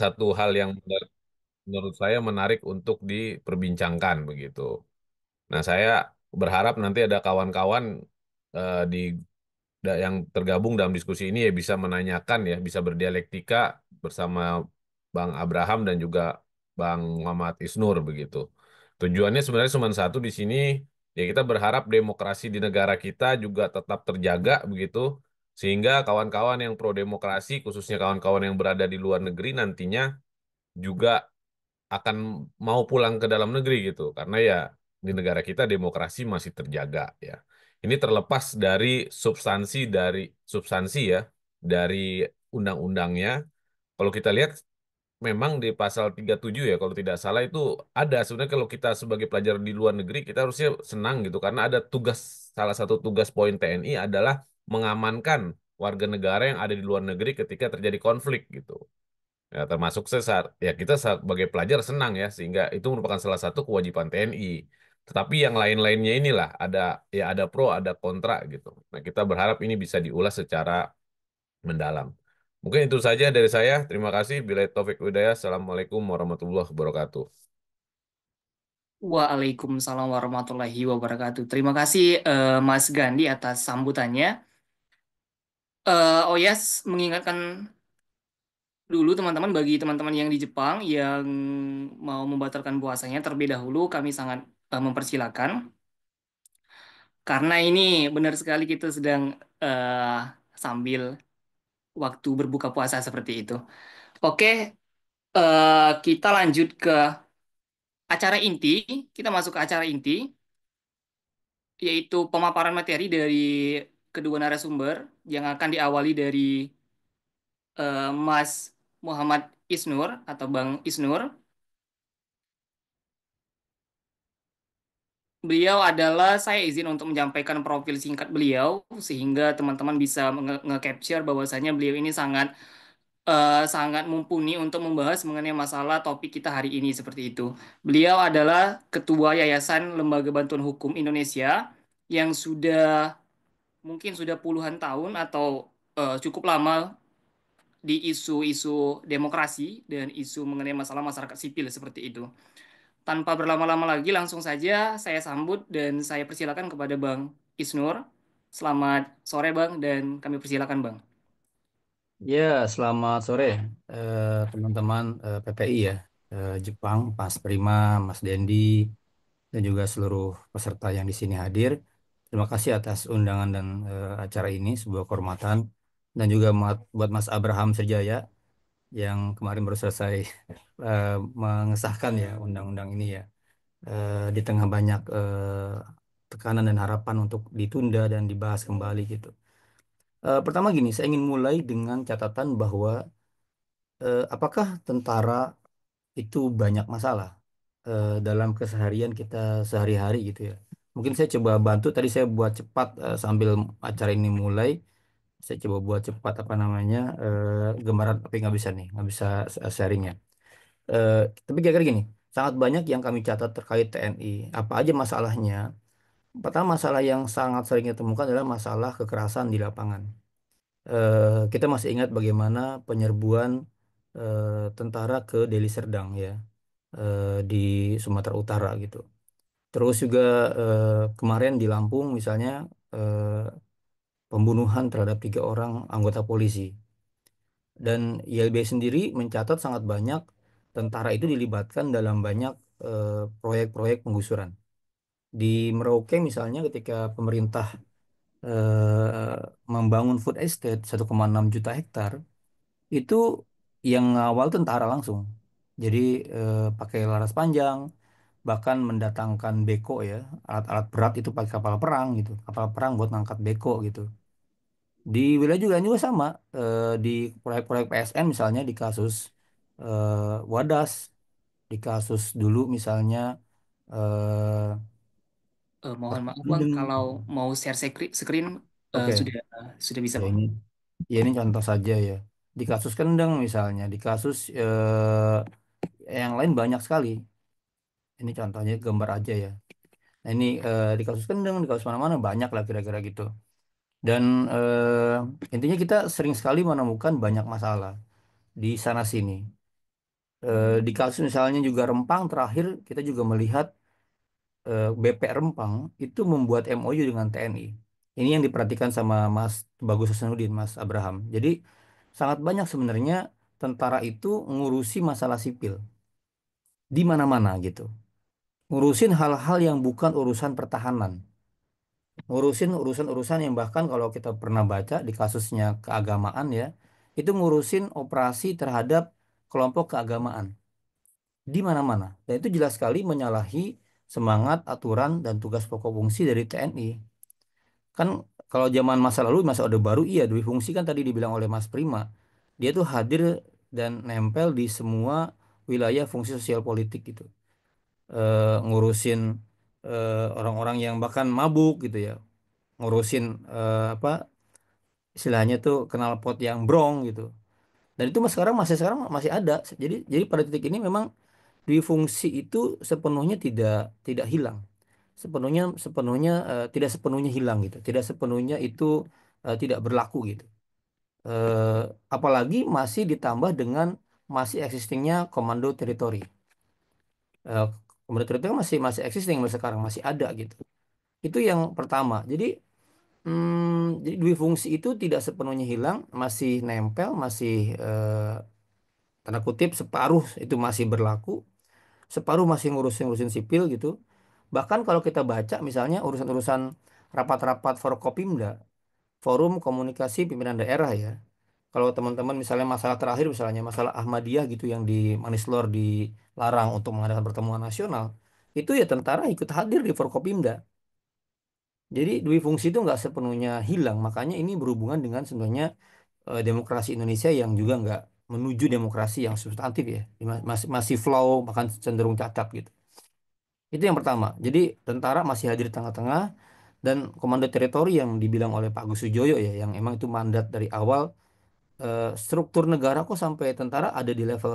satu hal yang menurut saya menarik untuk diperbincangkan begitu. Nah, saya berharap nanti ada kawan-kawan di yang tergabung dalam diskusi ini ya bisa menanyakan ya, bisa berdialektika bersama Bang Abraham dan juga Bang Muhammad Isnur begitu. Tujuannya sebenarnya cuma satu di sini, ya kita berharap demokrasi di negara kita juga tetap terjaga begitu, sehingga kawan-kawan yang pro demokrasi, khususnya kawan-kawan yang berada di luar negeri nantinya juga akan mau pulang ke dalam negeri gitu karena ya di negara kita demokrasi masih terjaga ya. Ini terlepas dari substansi ya dari undang-undangnya. Kalau kita lihat memang di pasal 37 ya kalau tidak salah itu ada sebenarnya kalau kita sebagai pelajar di luar negeri kita harusnya senang gitu karena ada tugas salah satu tugas poin TNI adalah mengamankan warga negara yang ada di luar negeri ketika terjadi konflik gitu. Ya, termasuk sesar. Ya, kita sebagai pelajar senang ya, sehingga itu merupakan salah satu kewajiban TNI. Tetapi yang lain-lainnya inilah ada ya ada pro, ada kontra gitu. Nah, kita berharap ini bisa diulas secara mendalam. Mungkin itu saja dari saya. Terima kasih. Bila Taufik Hidayah. Assalamualaikum warahmatullahi wabarakatuh. Waalaikumsalam warahmatullahi wabarakatuh. Terima kasih Mas Gandhi atas sambutannya. Oh yes, mengingatkan dulu teman-teman bagi teman-teman yang di Jepang yang mau membatalkan puasanya terlebih dahulu kami sangat mempersilahkan karena ini benar sekali kita sedang eh, sambil waktu berbuka puasa seperti itu. Oke, kita lanjut ke acara inti. Kita masuk ke acara inti yaitu pemaparan materi dari kedua narasumber yang akan diawali dari Mas Muhammad Isnur atau Bang Isnur. Beliau adalah, saya izin untuk menyampaikan profil singkat beliau sehingga teman-teman bisa nge-capture bahwasanya beliau ini sangat sangat mumpuni untuk membahas mengenai masalah topik kita hari ini seperti itu. Beliau adalah Ketua Yayasan Lembaga Bantuan Hukum Indonesia yang sudah mungkin sudah puluhan tahun atau cukup lama di isu-isu demokrasi dan isu mengenai masalah masyarakat sipil seperti itu. Tanpa berlama-lama lagi, langsung saja saya sambut dan saya persilakan kepada Bang Isnur. Selamat sore Bang dan kami persilakan Bang. Ya, selamat sore teman-teman PPI ya, Jepang, Mas Prima, Mas Dendi, dan juga seluruh peserta yang di sini hadir. Terima kasih atas undangan dan acara ini, sebuah kehormatan. Dan juga buat Mas Abraham Serjaya yang kemarin baru selesai eh, mengesahkan ya undang-undang ini ya, di tengah banyak tekanan dan harapan untuk ditunda dan dibahas kembali gitu. Pertama gini, saya ingin mulai dengan catatan bahwa apakah tentara itu banyak masalah dalam keseharian kita sehari-hari gitu ya. Mungkin saya coba bantu tadi saya buat cepat sambil acara ini mulai. Saya coba buat cepat apa namanya gambaran tapi nggak bisa nih, nggak bisa sharingnya. Eh, tapi kira-kira gini, sangat banyak yang kami catat terkait TNI. Apa aja masalahnya? Pertama masalah yang sangat sering ditemukan adalah masalah kekerasan di lapangan. Kita masih ingat bagaimana penyerbuan tentara ke Deli Serdang ya di Sumatera Utara gitu. Terus juga kemarin di Lampung misalnya eh, pembunuhan terhadap 3 orang anggota polisi. Dan YLBI sendiri mencatat sangat banyak tentara itu dilibatkan dalam banyak proyek-proyek penggusuran. Di Merauke misalnya ketika pemerintah membangun food estate 1,6 juta hektar itu yang awal tentara langsung. Jadi pakai laras panjang, bahkan mendatangkan beko ya, alat-alat berat itu pakai kapal perang gitu, kapal perang buat ngangkat beko gitu. Di wilayah juga sama, di proyek-proyek PSN misalnya di kasus Wadas, di kasus dulu misalnya eh, Mohon maaf Bang, Kendeng. kalau mau share screen Oke, sudah bisa ya Bang. ini contoh saja ya. Di kasus Kendeng misalnya, di kasus yang lain banyak sekali. Ini contohnya gambar aja ya. Nah ini di kasus Kendeng, di kasus mana-mana banyak lah kira-kira gitu. Dan intinya kita sering sekali menemukan banyak masalah di sana sini. Di kasus misalnya juga Rempang terakhir kita juga melihat BP Rempang itu membuat MOU dengan TNI. Ini yang diperhatikan sama Mas Bagus Hasanuddin, Mas Abraham. Jadi sangat banyak sebenarnya tentara itu ngurusi masalah sipil di mana-mana gitu. Ngurusin hal-hal yang bukan urusan pertahanan. Ngurusin urusan-urusan yang bahkan kalau kita pernah baca di kasusnya keagamaan ya, itu ngurusin operasi terhadap kelompok keagamaan di mana-mana. Dan itu jelas sekali menyalahi semangat, aturan, dan tugas pokok fungsi dari TNI. Kan kalau zaman masa lalu, masa Orde Baru, iya dui fungsi kan tadi dibilang oleh Mas Prima. Dia tuh hadir dan nempel di semua wilayah fungsi sosial politik gitu. Ngurusin orang-orang yang bahkan mabuk gitu ya. Ngurusin apa istilahnya tuh knalpot yang brong gitu. Dan itu sekarang masih ada. Jadi pada titik ini memang dui fungsi itu sepenuhnya tidak tidak hilang. Sepenuhnya sepenuhnya tidak sepenuhnya hilang gitu. Tidak sepenuhnya itu tidak berlaku gitu. Eh, Apalagi masih ditambah dengan masih existingnya komando teritori. Eh, Komando teritori masih masih existing sampai sekarang masih ada gitu. Itu yang pertama. Jadi dui fungsi itu tidak sepenuhnya hilang, masih nempel, masih tanda kutip separuh itu masih berlaku, separuh masih ngurusin ngurusin sipil gitu. Bahkan kalau kita baca misalnya urusan-urusan rapat-rapat Forkopimda, Forum Komunikasi Pimpinan Daerah ya. Kalau teman-teman misalnya masalah terakhir misalnya masalah Ahmadiyah gitu yang di Manislor dilarang untuk mengadakan pertemuan nasional, itu ya tentara ikut hadir di Forkopimda. Jadi dui fungsi itu nggak sepenuhnya hilang. Makanya ini berhubungan dengan sebenarnya demokrasi Indonesia yang juga nggak menuju demokrasi yang substantif ya. Masih masih flow bahkan cenderung cacat gitu. Itu yang pertama. Jadi tentara masih hadir di tengah-tengah dan komando teritori yang dibilang oleh Pak Agus Sujoyo ya, yang emang itu mandat dari awal struktur negara kok sampai tentara ada di level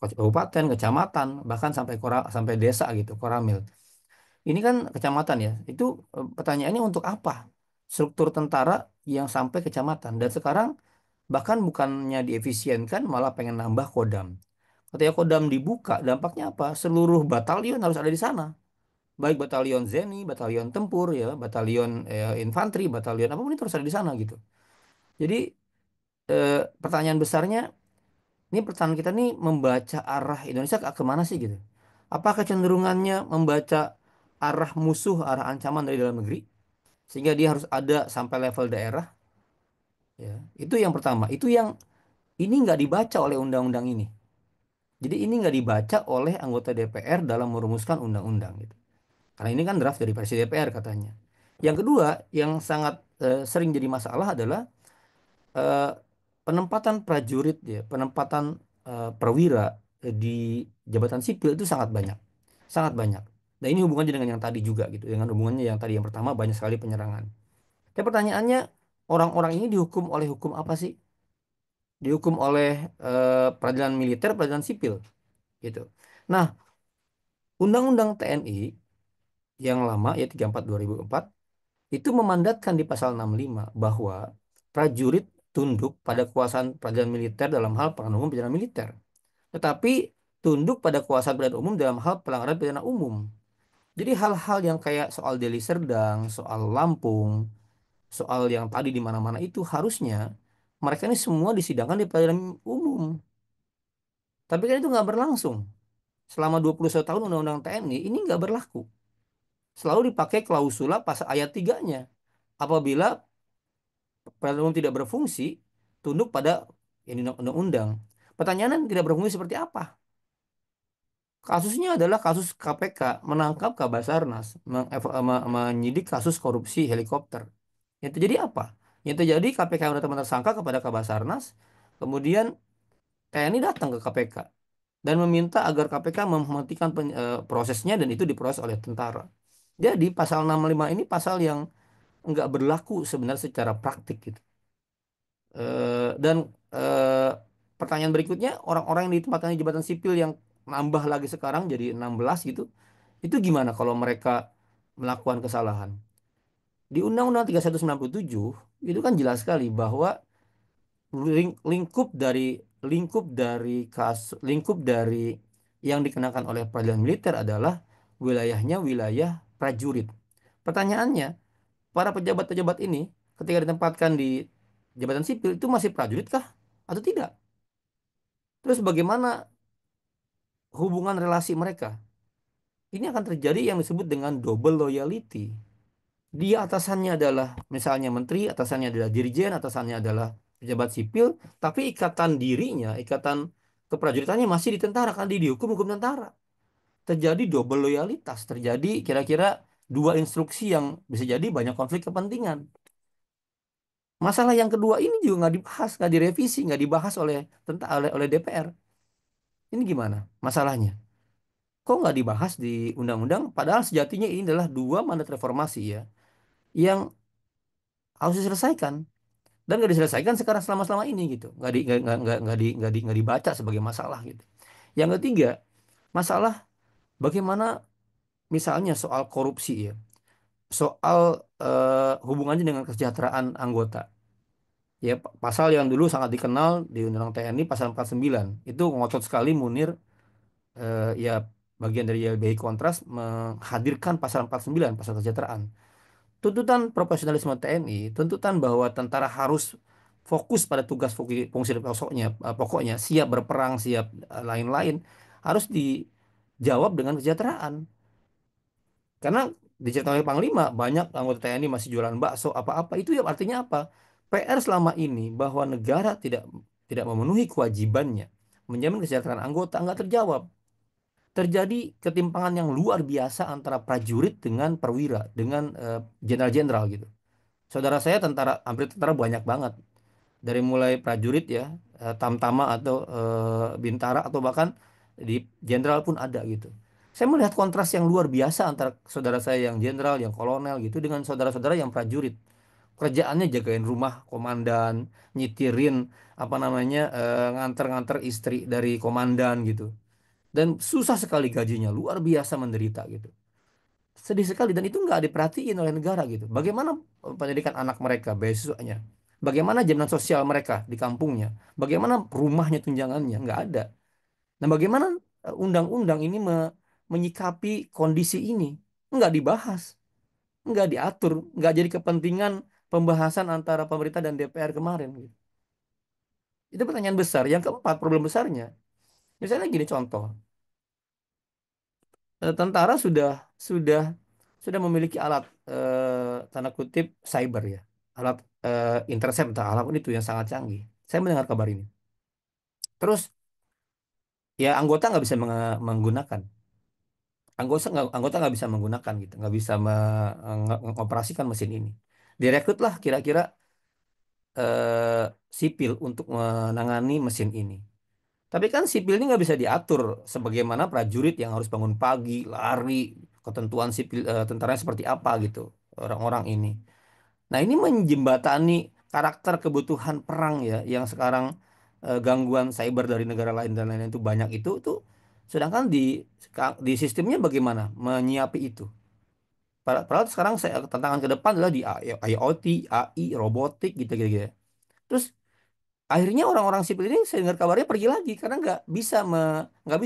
kabupaten, kecamatan, bahkan sampai desa gitu, Koramil. Ini kan kecamatan ya. Itu pertanyaannya untuk apa? Struktur tentara yang sampai kecamatan dan sekarang bahkan bukannya diefisienkan malah pengen nambah Kodam. Ketika Kodam dibuka, dampaknya apa? Seluruh batalion harus ada di sana. Baik batalion Zeni, batalion tempur ya, batalion infanteri, batalion apapun itu harus ada di sana gitu. Jadi eh, pertanyaan besarnya, ini pertanyaan kita nih membaca arah Indonesia ke kemana sih gitu? Apa kecenderungannya membaca arah musuh, arah ancaman dari dalam negeri, sehingga dia harus ada sampai level daerah? Ya, itu yang pertama. Itu yang ini nggak dibaca oleh undang-undang ini. Jadi ini nggak dibaca oleh anggota DPR dalam merumuskan undang-undang gitu. Karena ini kan draft dari versi DPR katanya. Yang kedua, yang sangat sering jadi masalah adalah eh, penempatan prajurit ya, penempatan perwira di jabatan sipil itu sangat banyak, sangat banyak. Dan ini hubungannya dengan yang tadi juga gitu, dengan hubungannya yang tadi yang pertama banyak sekali penyerangan. Tapi pertanyaannya, orang-orang ini dihukum oleh hukum apa sih? Dihukum oleh peradilan militer, peradilan sipil gitu. Nah, Undang-Undang TNI yang lama ya 34 2004 itu memandatkan di pasal 65 bahwa prajurit tunduk pada kekuasaan peradilan militer dalam hal pelanggaran umum pidana militer. Tetapi tunduk pada kekuasaan peradilan umum dalam hal pelanggaran pidana umum. Jadi hal-hal yang kayak soal Deli Serdang, soal Lampung, soal yang tadi di mana-mana itu harusnya mereka ini semua disidangkan di peradilan umum. Tapi kan itu nggak berlangsung. Selama 21 tahun Undang-Undang TNI ini nggak berlaku. Selalu dipakai klausula pasal ayat 3-nya. Apabila peradilan umum tidak berfungsi, tunduk pada ini undang-undang. Pertanyaan tidak berfungsi seperti apa? Kasusnya adalah kasus KPK menangkap Kabasarnas, menyidik kasus korupsi helikopter. Yang terjadi apa? Yang terjadi KPK menetapkan tersangka kepada Kabasarnas, kemudian TNI datang ke KPK dan meminta agar KPK menghentikan prosesnya dan itu diproses oleh tentara. Jadi pasal 65 ini pasal yang nggak berlaku sebenarnya secara praktik gitu. Dan eh, pertanyaan berikutnya, orang-orang yang ditempatkan di jabatan sipil yang nambah lagi sekarang jadi 16 gitu, itu gimana kalau mereka melakukan kesalahan? Di Undang-Undang 3197 itu kan jelas sekali bahwa lingkup dari yang dikenakan oleh peradilan militer adalah wilayahnya wilayah prajurit. Pertanyaannya, para pejabat-pejabat ini ketika ditempatkan di jabatan sipil itu masih prajurit kah atau tidak? Terus bagaimana hubungan relasi mereka? Ini akan terjadi yang disebut dengan double loyalty. Dia atasannya adalah misalnya menteri, atasannya adalah dirjen, atasannya adalah pejabat sipil, tapi ikatan dirinya, ikatan keprajuritannya masih di tentara kan dia dihukum hukum tentara. Terjadi double loyalitas, terjadi kira-kira dua instruksi yang bisa jadi banyak konflik kepentingan. Masalah yang kedua ini juga nggak dibahas, nggak direvisi, nggak dibahas oleh oleh DPR. Ini gimana masalahnya? Kok nggak dibahas di undang-undang? Padahal sejatinya ini adalah dua mandat reformasi ya, yang harus diselesaikan dan nggak diselesaikan sekarang selama-selama ini gitu. Nggak dibaca sebagai masalah gitu. Yang ketiga, masalah bagaimana misalnya soal korupsi ya, soal hubungannya dengan kesejahteraan anggota. Ya, pasal yang dulu sangat dikenal di Undang-Undang TNI pasal 49 itu ngotot sekali Munir, ya bagian dari YLBI Kontras menghadirkan pasal 49 pasal kesejahteraan. Tuntutan profesionalisme TNI, tuntutan bahwa tentara harus fokus pada tugas fungsi dan pokoknya siap berperang, siap lain-lain harus dijawab dengan kesejahteraan. Karena diceritakan oleh Panglima, banyak anggota TNI masih jualan bakso apa-apa. Itu ya artinya apa? PR selama ini bahwa negara tidak tidak memenuhi kewajibannya menjamin kesejahteraan anggota nggak terjawab. Terjadi ketimpangan yang luar biasa antara prajurit dengan perwira, dengan jenderal-jenderal gitu. Saudara saya tentara, hampir tentara banyak banget. Dari mulai prajurit ya, tamtama atau bintara atau bahkan di jenderal pun ada gitu. Saya melihat kontras yang luar biasa antara saudara saya yang jenderal, yang kolonel gitu dengan saudara-saudara yang prajurit. Kerjaannya jagain rumah komandan, nyitirin apa namanya nganter-nganter istri dari komandan gitu. Dan susah sekali gajinya, luar biasa menderita gitu. Sedih sekali dan itu nggak diperhatiin oleh negara gitu. Bagaimana pendidikan anak mereka, beasiswanya? Bagaimana jaminan sosial mereka di kampungnya? Bagaimana rumahnya tunjangannya? Nggak ada. Nah, bagaimana undang-undang ini menyikapi kondisi ini? Nggak dibahas, nggak diatur, nggak jadi kepentingan pembahasan antara pemerintah dan DPR kemarin. Gitu. Itu pertanyaan besar. Yang keempat, problem besarnya. Misalnya gini contoh, tentara sudah sudah memiliki alat tanda kutip cyber ya, alat intercept, alat itu yang sangat canggih. Saya mendengar kabar ini. Terus ya anggota nggak bisa menggunakan, anggota nggak bisa menggunakan gitu, nggak bisa mengoperasikan mesin ini. Direkrutlah kira-kira sipil untuk menangani mesin ini. Tapi kan sipil ini nggak bisa diatur sebagaimana prajurit yang harus bangun pagi, lari, ketentuan sipil tentaranya seperti apa gitu orang-orang ini. Nah, ini menjembatani karakter kebutuhan perang ya yang sekarang gangguan cyber dari negara lain dan lain-lain itu banyak itu tuh sedangkan di sistemnya bagaimana menyiapi itu. Padahal sekarang tantangan ke depan adalah di IoT, AI, robotik gitu-gitu. Terus akhirnya orang-orang sipil ini saya dengar kabarnya pergi lagi karena nggak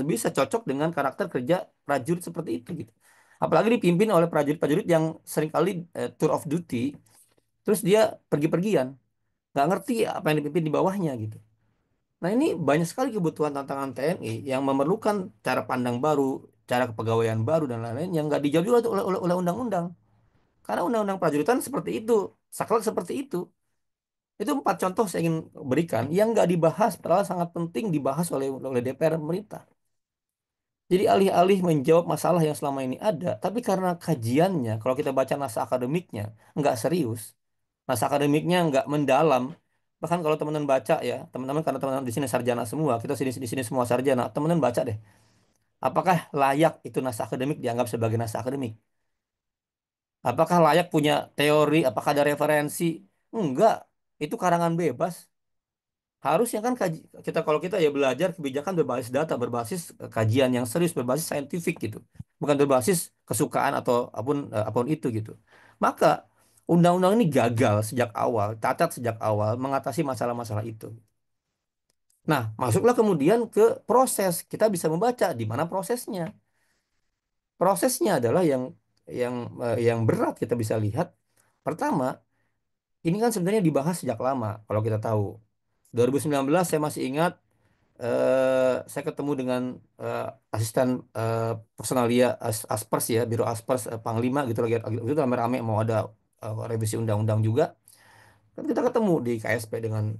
bisa cocok dengan karakter kerja prajurit seperti itu gitu. Apalagi dipimpin oleh prajurit-prajurit yang seringkali tour of duty, terus dia pergi-pergian, nggak ngerti apa yang dipimpin di bawahnya gitu. Nah ini banyak sekali kebutuhan tantangan TNI yang memerlukan cara pandang baru, cara kepegawaian baru dan lain-lain yang nggak dijawab juga oleh undang-undang. Karena undang-undang prajuritan seperti itu, saklek seperti itu. Itu empat contoh saya ingin berikan yang nggak dibahas, padahal sangat penting dibahas oleh DPR pemerintah. Jadi alih-alih menjawab masalah yang selama ini ada, tapi karena kajiannya, kalau kita baca naskah akademiknya, nggak serius, naskah akademiknya nggak mendalam. Bahkan kalau teman-teman baca ya, teman-teman karena teman-teman di sini sarjana semua, kita di sini semua sarjana, teman-teman baca deh. Apakah layak itu naskah akademik dianggap sebagai naskah akademik? Apakah layak punya teori? Apakah ada referensi? Enggak, itu karangan bebas. Harusnya kan kita kalau kita ya belajar kebijakan berbasis data, berbasis kajian yang serius, berbasis saintifik gitu. Bukan berbasis kesukaan atau apapun itu gitu. Maka Undang-undang ini gagal sejak awal, cacat sejak awal mengatasi masalah-masalah itu. Nah, masuklah kemudian ke proses. Kita bisa membaca di mana prosesnya. Prosesnya adalah yang yang berat kita bisa lihat. Pertama, ini kan sebenarnya dibahas sejak lama kalau kita tahu. 2019 saya masih ingat, saya ketemu dengan asisten personalia Aspers ya, Biro Aspers Panglima gitu lagi itu rame-rame mau ada revisi undang-undang juga. Kan kita ketemu di KSP dengan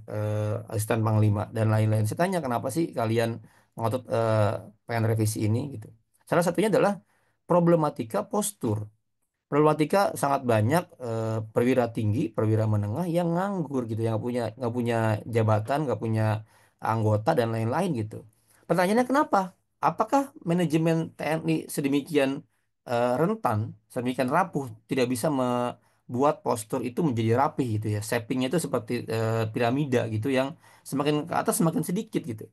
asisten Panglima dan lain-lain. Saya tanya kenapa sih kalian ngotot pengen revisi ini gitu. Salah satunya adalah problematika postur. Problematika sangat banyak perwira tinggi, perwira menengah yang nganggur gitu, yang nggak punya jabatan, nggak punya anggota dan lain-lain gitu. Pertanyaannya kenapa? Apakah manajemen TNI sedemikian rentan, sedemikian rapuh, tidak bisa membuat postur itu menjadi rapih gitu ya? Shapingnya itu seperti piramida gitu, yang semakin ke atas semakin sedikit gitu.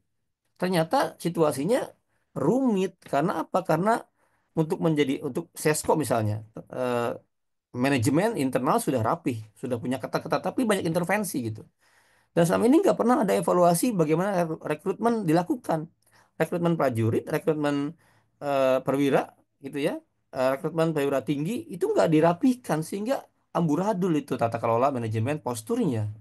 Ternyata situasinya rumit karena apa? Karena untuk Sesko misalnya, eh, manajemen internal sudah rapih, sudah punya ketat-ketat, tapi banyak intervensi gitu. Dan selama ini nggak pernah ada evaluasi bagaimana rekrutmen dilakukan, rekrutmen prajurit, rekrutmen perwira gitu ya, rekrutmen perwira tinggi itu nggak dirapihkan sehingga amburadul itu tata kelola manajemen posturnya.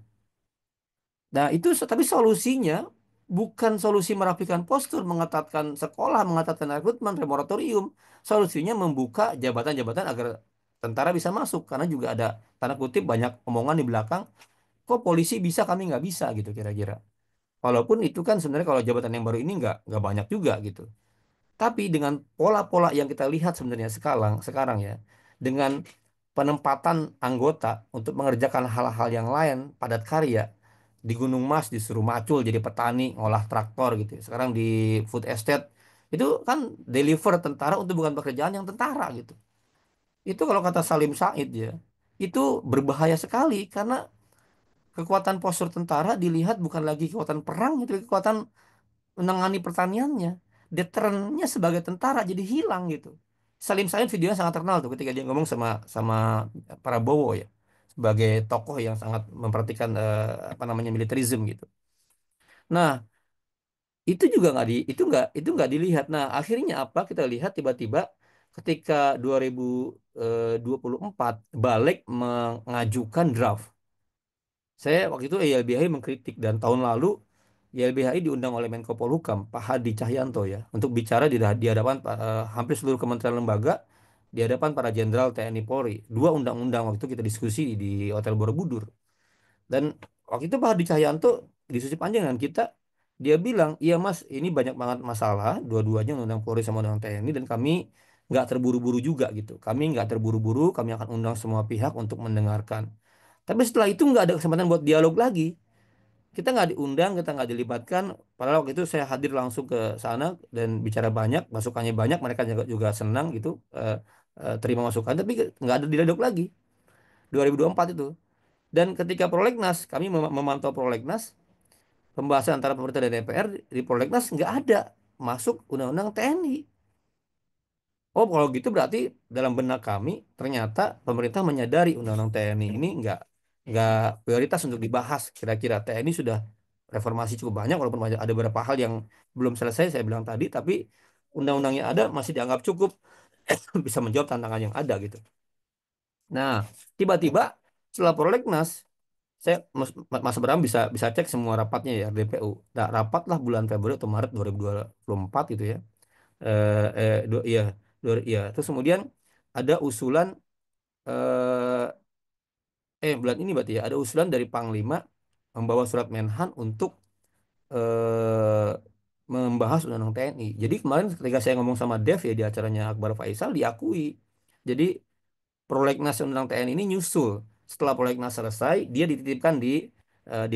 Nah, itu tapi solusinya bukan solusi merapikan postur, mengetatkan sekolah, mengetatkan rekrutmen, laboratorium. Solusinya membuka jabatan-jabatan agar tentara bisa masuk. Karena juga ada tanda kutip banyak omongan di belakang, kok polisi bisa kami nggak bisa gitu kira-kira. Walaupun itu kan sebenarnya kalau jabatan yang baru ini nggak banyak juga gitu. Tapi dengan pola-pola yang kita lihat sebenarnya sekarang ya, dengan penempatan anggota untuk mengerjakan hal-hal yang lain, padat karya, di Gunung Mas disuruh macul jadi petani, ngolah traktor gitu ya. Sekarang di food estate itu kan deliver tentara untuk bukan pekerjaan yang tentara gitu. Itu kalau kata Salim Said ya, itu berbahaya sekali karena kekuatan postur tentara dilihat bukan lagi kekuatan perang, itu kekuatan menangani pertaniannya. Deterennya sebagai tentara jadi hilang gitu. Salim Said videonya sangat terkenal tuh ketika dia ngomong sama sama Prabowo ya, sebagai tokoh yang sangat memperhatikan apa namanya militerisme gitu. Nah, itu juga nggak dilihat. Nah, akhirnya apa? Kita lihat tiba-tiba ketika 2024 Balik mengajukan draft. Saya waktu itu YLBHI mengkritik dan tahun lalu YLBHI diundang oleh Menko Polhukam Pak Hadi Cahyanto ya untuk bicara di hadapan hampir seluruh kementerian lembaga, di hadapan para jenderal TNI Polri. Dua undang-undang waktu itu kita diskusi di Hotel Borobudur. Dan waktu itu Pak Hadi Cahyanto diskusi panjang dengan kita. Dia bilang, iya Mas, ini banyak banget masalah, dua-duanya Undang Polri sama Undang TNI, dan kami nggak terburu-buru juga gitu. Kami nggak terburu-buru, kami akan undang semua pihak untuk mendengarkan. Tapi setelah itu nggak ada kesempatan buat dialog lagi. Kita nggak diundang, kita nggak dilibatkan. Padahal waktu itu saya hadir langsung ke sana dan bicara banyak, masukannya banyak, mereka juga senang gitu, terima masukan. Tapi nggak ada dialog lagi 2024 itu. Dan ketika prolegnas, kami memantau prolegnas, pembahasan antara pemerintah dan DPR di prolegnas nggak ada masuk undang-undang TNI. Oh, kalau gitu berarti dalam benak kami ternyata pemerintah menyadari undang-undang TNI ini nggak prioritas untuk dibahas. Kira-kira TNI sudah reformasi cukup banyak, walaupun ada beberapa hal yang belum selesai saya bilang tadi, tapi undang-undang yang ada masih dianggap cukup bisa menjawab tantangan yang ada gitu. Nah, tiba-tiba setelah prolegnas, Mas Bram bisa bisa cek semua rapatnya ya DPU. Nah, rapatlah bulan Februari atau Maret 2024 gitu ya. Iya, iya. Terus kemudian ada usulan bulan ini berarti ya ada usulan dari Panglima membawa surat Menhan untuk eh, membahas Undang-Undang TNI. Jadi kemarin ketika saya ngomong sama Dev ya di acaranya Akbar Faisal diakui. Jadi prolegnas Undang-Undang TNI ini nyusul setelah prolegnas selesai dia dititipkan di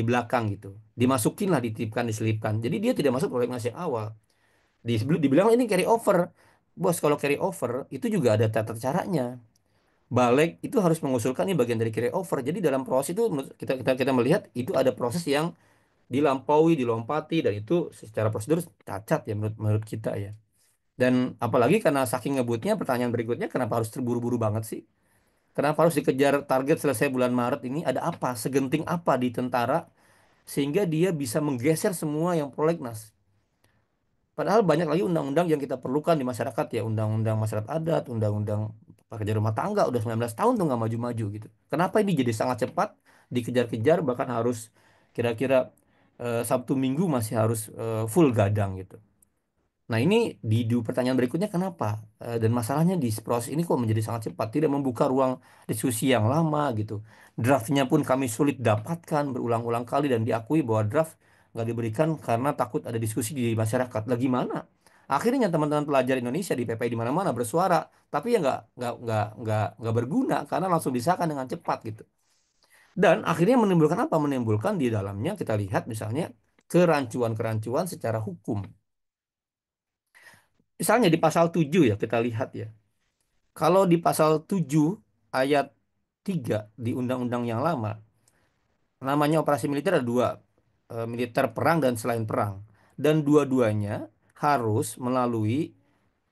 belakang gitu. Dimasukin lah dititipkan diselipkan. Jadi dia tidak masuk prolegnas yang awal. Dibilang ini carry over. Bos, kalau carry over itu juga ada tata caranya. Balik itu harus mengusulkan ini bagian dari carry over. Jadi dalam proses itu kita melihat itu ada proses yang dilampaui, dilompati dan itu secara prosedur cacat ya menurut kita ya. Dan apalagi karena saking ngebutnya pertanyaan berikutnya kenapa harus terburu-buru banget sih? Kenapa harus dikejar target selesai bulan Maret ini? Ada apa? Segenting apa di tentara sehingga dia bisa menggeser semua yang prolegnas? Padahal banyak lagi undang-undang yang kita perlukan di masyarakat ya, undang-undang masyarakat adat, undang-undang pekerja rumah tangga udah 19 tahun tuh nggak maju-maju gitu. Kenapa ini jadi sangat cepat dikejar-kejar bahkan harus kira-kira Sabtu Minggu masih harus full gadang gitu. Nah, ini di pertanyaan berikutnya kenapa? Dan masalahnya di proses ini kok menjadi sangat cepat, tidak membuka ruang diskusi yang lama gitu. Draftnya pun kami sulit dapatkan berulang-ulang kali dan diakui bahwa draft nggak diberikan karena takut ada diskusi di masyarakat. Lah gimana? Akhirnya teman-teman pelajar Indonesia di PPI di mana-mana bersuara, tapi ya nggak berguna karena langsung disahkan dengan cepat gitu. Dan akhirnya menimbulkan apa? Menimbulkan di dalamnya kita lihat misalnya kerancuan-kerancuan secara hukum. Misalnya di pasal 7 ya kita lihat ya. Kalau di pasal 7 ayat 3 di undang-undang yang lama, namanya operasi militer ada dua, militer perang dan selain perang. Dan dua-duanya harus melalui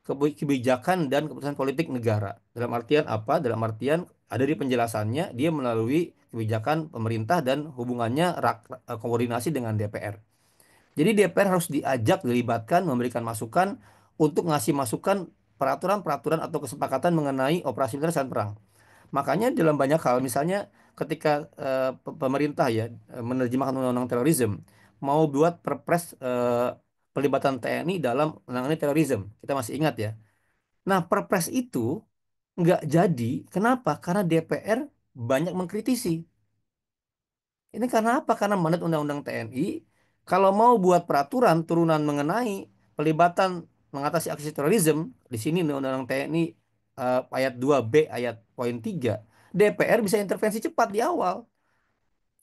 kebijakan dan keputusan politik negara. Dalam artian apa? Dalam artian ada di penjelasannya dia melalui kebijakan pemerintah dan hubungannya koordinasi dengan DPR. Jadi DPR harus diajak, dilibatkan, memberikan masukan untuk ngasih masukan peraturan-peraturan atau kesepakatan mengenai operasi militer saat perang. Makanya dalam banyak hal, misalnya ketika pemerintah ya menerjemahkan undang-undang terorisme, mau buat perpres pelibatan TNI dalam menangani terorisme, kita masih ingat ya. Nah, perpres itu nggak jadi. Kenapa? Karena DPR banyak mengkritisi. Ini karena apa? Karena mandat Undang-Undang TNI, kalau mau buat peraturan turunan mengenai pelibatan mengatasi aksi terorisme, di sini Undang-Undang TNI ayat 2B ayat poin 3, DPR bisa intervensi cepat di awal.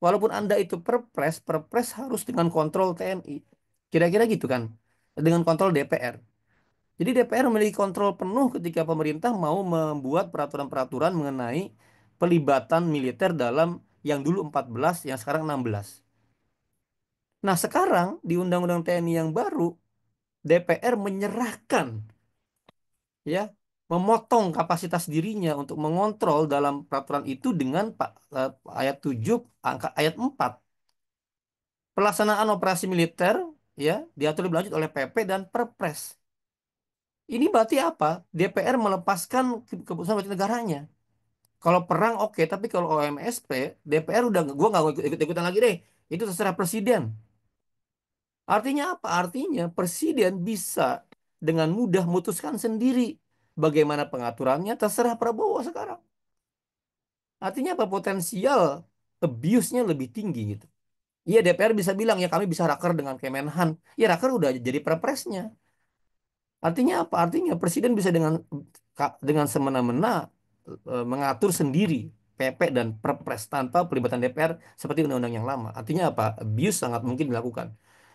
Walaupun Anda itu perpres, perpres harus dengan kontrol TNI. Kira-kira gitu kan? Dengan kontrol DPR. Jadi DPR memiliki kontrol penuh ketika pemerintah mau membuat peraturan-peraturan mengenai pelibatan militer dalam yang dulu 14, yang sekarang 16. Nah, sekarang di Undang-Undang TNI yang baru, DPR menyerahkan ya, memotong kapasitas dirinya untuk mengontrol dalam peraturan itu dengan ayat 7 angka ayat 4. Pelaksanaan operasi militer ya diatur lebih lanjut oleh PP dan Perpres. Ini berarti apa? DPR melepaskan keputusan politik negaranya. Kalau perang oke, tapi kalau OMSP, DPR udah gua nggak ikut-ikutan lagi deh. Itu terserah presiden. Artinya apa? Artinya presiden bisa dengan mudah memutuskan sendiri bagaimana pengaturannya terserah Prabowo sekarang. Artinya apa? Potensial abuse-nya lebih tinggi gitu. Iya DPR bisa bilang ya kami bisa raker dengan Kemenhan. Ya raker udah jadi perpresnya. Artinya apa? Artinya presiden bisa dengan semena-mena mengatur sendiri PP dan Perpres tanpa pelibatan DPR seperti undang-undang yang lama. Artinya apa? Abuse sangat mungkin dilakukan.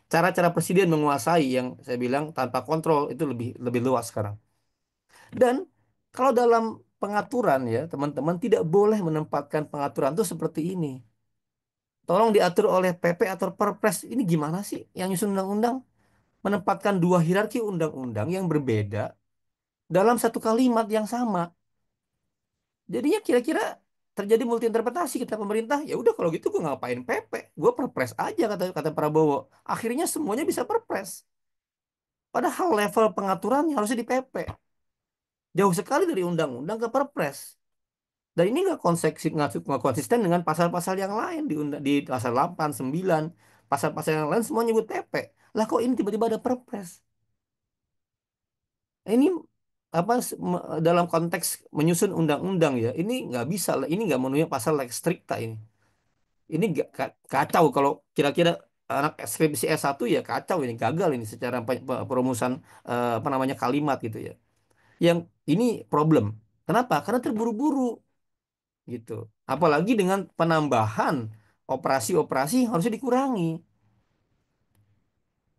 Cara-cara presiden menguasai yang saya bilang tanpa kontrol itu lebih lebih luas sekarang. Dan kalau dalam pengaturan ya teman-teman tidak boleh menempatkan pengaturan itu seperti ini. Tolong diatur oleh PP atau Perpres. Ini gimana sih yang nyusun undang-undang? Menempatkan dua hierarki undang-undang yang berbeda dalam satu kalimat yang sama. Jadinya kira-kira terjadi multi interpretasi kita pemerintah. Ya udah kalau gitu gue ngapain PP? Gue perpres aja kata kata Prabowo. Akhirnya semuanya bisa perpres. Padahal level pengaturannya harusnya di PP. Jauh sekali dari undang-undang ke perpres. Dan ini nggak konsisten dengan pasal-pasal yang lain di pasal 8, 9, pasal-pasal yang lain semua nyebut PP. Lah kok ini tiba-tiba ada perpres? Ini apa dalam konteks menyusun undang-undang ya ini nggak bisa lah, ini nggak memenuhi pasal lex stricta ini kacau kalau kira-kira anak skripsi S1 ya kacau ini gagal ini secara perumusan apa namanya kalimat gitu ya yang ini problem kenapa karena terburu-buru gitu apalagi dengan penambahan operasi-operasi yang harusnya dikurangi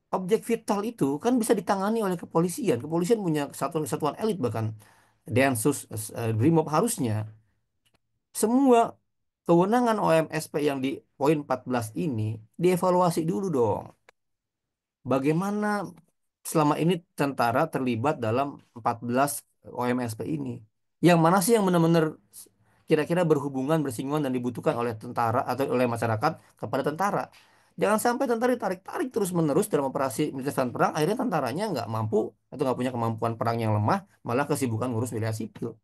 objek vital itu kan bisa ditangani oleh kepolisian punya satuan elit bahkan Densus Brimob harusnya semua kewenangan OMSP yang di poin 14 ini dievaluasi dulu dong. Bagaimana selama ini tentara terlibat dalam 14 OMSP ini? Yang mana sih yang benar-benar kira-kira berhubungan, bersinggungan dan dibutuhkan oleh tentara atau oleh masyarakat kepada tentara. Jangan sampai tentara ditarik-tarik terus-menerus dalam operasi militer dan perang, akhirnya tentaranya nggak mampu atau nggak punya kemampuan perang yang lemah, malah kesibukan ngurus wilayah sipil.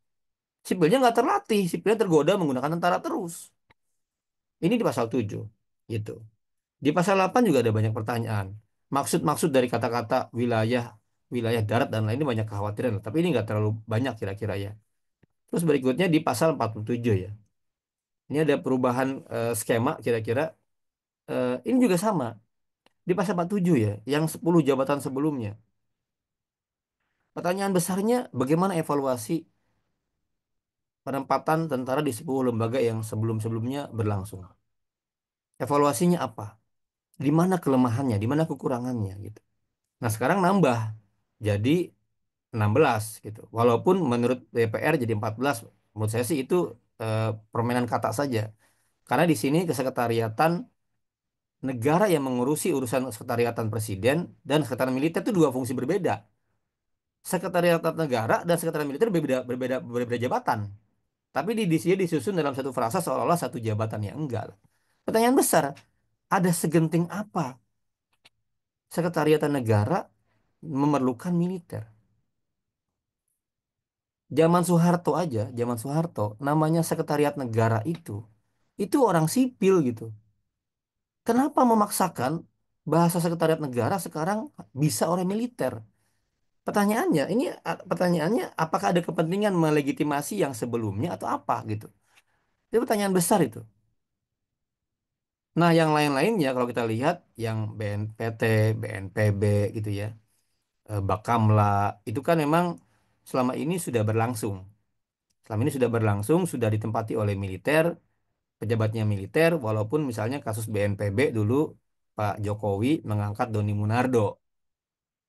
Sipilnya nggak terlatih, sipilnya tergoda menggunakan tentara terus. Ini di pasal 7, gitu. Di pasal 8 juga ada banyak pertanyaan. Maksud-maksud dari kata-kata wilayah, wilayah darat dan lain ini banyak kekhawatiran. Tapi ini nggak terlalu banyak kira-kira ya. Terus berikutnya di pasal 47 ya. Ini ada perubahan skema kira-kira. Ini juga sama. Di pasal 47 ya, yang 10 jabatan sebelumnya. Pertanyaan besarnya, bagaimana evaluasi penempatan tentara di 10 lembaga yang sebelum-sebelumnya berlangsung? Evaluasinya apa? Di mana kelemahannya, di mana kekurangannya gitu. Nah, sekarang nambah jadi 16 gitu. Walaupun menurut DPR jadi 14, menurut saya sih itu permainan kata saja. Karena di sini kesekretariatan negara yang mengurusi urusan sekretariatan presiden dan sekretariat militer itu dua fungsi berbeda. Sekretariatan negara dan sekretariat militer berbeda jabatan. Tapi di sini disusun dalam satu frasa seolah-olah satu jabatan yang enggak. Pertanyaan besar, ada segenting apa sekretariatan negara memerlukan militer? Zaman Soeharto, namanya sekretariat negara itu orang sipil gitu. Kenapa memaksakan bahasa sekretariat negara sekarang bisa orang militer? Pertanyaannya, apakah ada kepentingan melegitimasi yang sebelumnya atau apa gitu? Itu pertanyaan besar itu. Nah, yang lain-lainnya kalau kita lihat yang BNPT, BNPB gitu ya, Bakamla, itu kan memang selama ini sudah berlangsung. Selama ini sudah berlangsung, sudah ditempati oleh militer, pejabatnya militer, walaupun misalnya kasus BNPB dulu Pak Jokowi mengangkat Doni Munardo,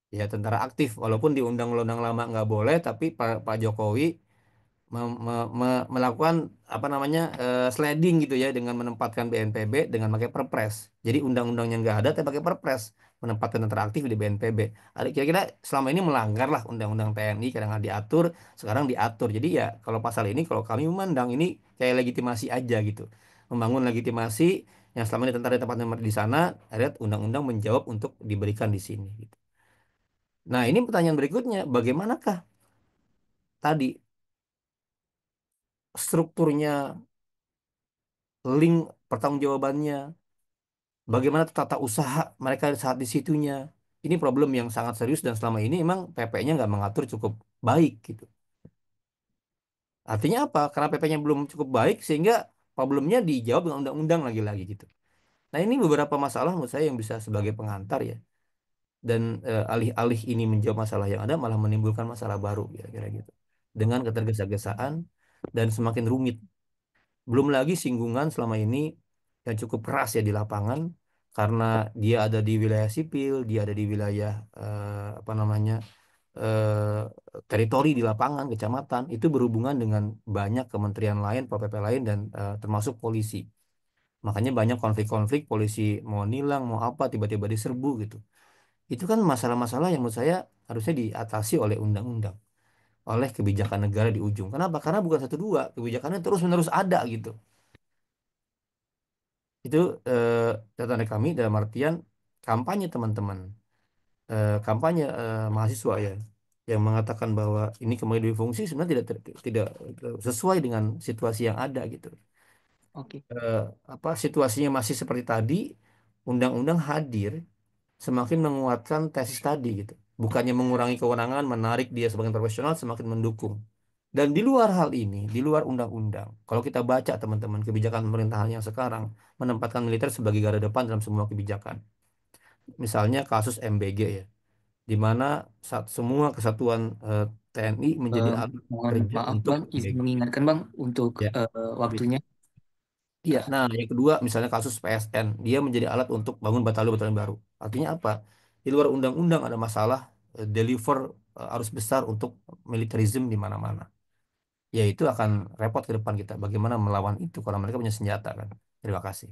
ya tentara aktif, walaupun di undang-undang lama nggak boleh, tapi Pak Jokowi melakukan apa namanya sliding gitu ya dengan menempatkan BNPB dengan pakai Perpres. Jadi undang-undangnya nggak ada, tapi pakai Perpres menempatkan tentara aktif di BNPB. Ada kira-kira selama ini melanggar lah undang-undang TNI, kadang nggak diatur, sekarang diatur. Jadi ya kalau pasal ini kalau kami memandang ini kayak legitimasi aja gitu, membangun legitimasi yang selama ini tentara tempatnya di sana, ada undang-undang menjawab untuk diberikan di sini. Gitu. Nah ini pertanyaan berikutnya, bagaimanakah tadi strukturnya, link pertanggungjawabannya, bagaimana tata usaha mereka saat di situnya. Ini problem yang sangat serius dan selama ini emang PP-nya nggak mengatur cukup baik gitu. Artinya apa? Karena PP-nya belum cukup baik sehingga problemnya dijawab dengan undang-undang lagi-lagi gitu. Nah ini beberapa masalah menurut saya yang bisa sebagai pengantar ya. Dan alih-alih ini menjawab masalah yang ada malah menimbulkan masalah baru kira-kira gitu. Dengan ketergesa-gesaan dan semakin rumit. Belum lagi singgungan selama ini yang cukup keras ya di lapangan karena dia ada di wilayah sipil, dia ada di wilayah apa namanya eh, teritori di lapangan, kecamatan itu berhubungan dengan banyak kementerian lain, PPP lain dan termasuk polisi. Makanya banyak konflik-konflik polisi mau nilang, mau apa tiba-tiba diserbu gitu. Itu kan masalah-masalah yang menurut saya harusnya diatasi oleh undang-undang, oleh kebijakan negara di ujung. Kenapa? Karena bukan satu dua, kebijakannya terus-menerus ada gitu. Itu eh, catatan dari kami dalam artian kampanye teman-teman, kampanye mahasiswa ya, yang mengatakan bahwa ini kembali difungsi sebenarnya tidak sesuai dengan situasi yang ada gitu. Oke. Eh, apa situasinya masih seperti tadi, undang-undang hadir semakin menguatkan tesis tadi gitu. Bukannya mengurangi kewenangan, menarik dia sebagai profesional, semakin mendukung. Dan di luar hal ini, di luar undang-undang, kalau kita baca teman-teman kebijakan pemerintahan yang sekarang menempatkan militer sebagai garda depan dalam semua kebijakan. Misalnya kasus MBG ya, di mana saat semua kesatuan TNI menjadi Eh, alat Mohon kerja maaf untuk Bang, izin MBG. mengingatkan Bang untuk Ya, waktunya. iya. Nah, yang kedua misalnya kasus PSN, dia menjadi alat untuk bangun batalion-batalion baru. Artinya apa? Di luar undang-undang ada masalah deliver arus besar untuk militerisme di mana-mana. Ya itu akan repot ke depan kita. Bagaimana melawan itu kalau mereka punya senjata kan. Terima kasih.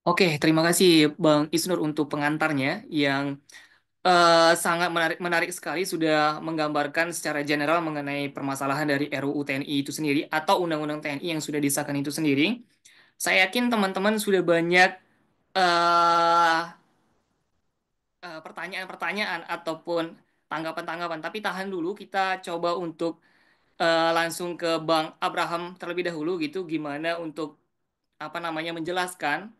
Oke, terima kasih Bang Isnur untuk pengantarnya yang sangat menarik menarik sekali sudah menggambarkan secara general mengenai permasalahan dari RUU TNI itu sendiri atau Undang-Undang TNI yang sudah disahkan itu sendiri. Saya yakin teman-teman sudah banyak eh, pertanyaan-pertanyaan ataupun tanggapan-tanggapan. Tapi tahan dulu, kita coba untuk langsung ke Bang Abraham terlebih dahulu gitu. Gimana untuk apa namanya menjelaskan?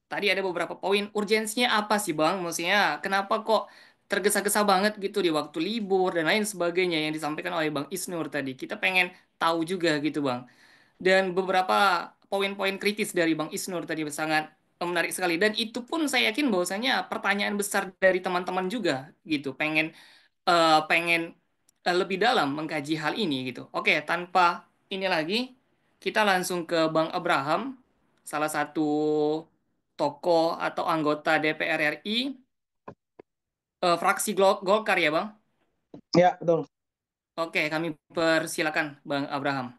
Tadi ada beberapa poin urgensinya apa sih Bang? Maksudnya kenapa kok tergesa-gesa banget gitu di waktu libur dan lain sebagainya yang disampaikan oleh Bang Isnur tadi. Kita pengen tahu juga gitu Bang. Dan beberapa poin-poin kritis dari Bang Isnur tadi sangat menarik sekali. Dan itu pun saya yakin bahwasanya pertanyaan besar dari teman-teman juga gitu. Pengen lebih dalam mengkaji hal ini gitu. Oke, tanpa ini lagi, kita langsung ke Bang Abraham, salah satu tokoh atau anggota DPR RI, fraksi Golkar ya Bang. Ya, betul. Oke, kami persilakan Bang Abraham.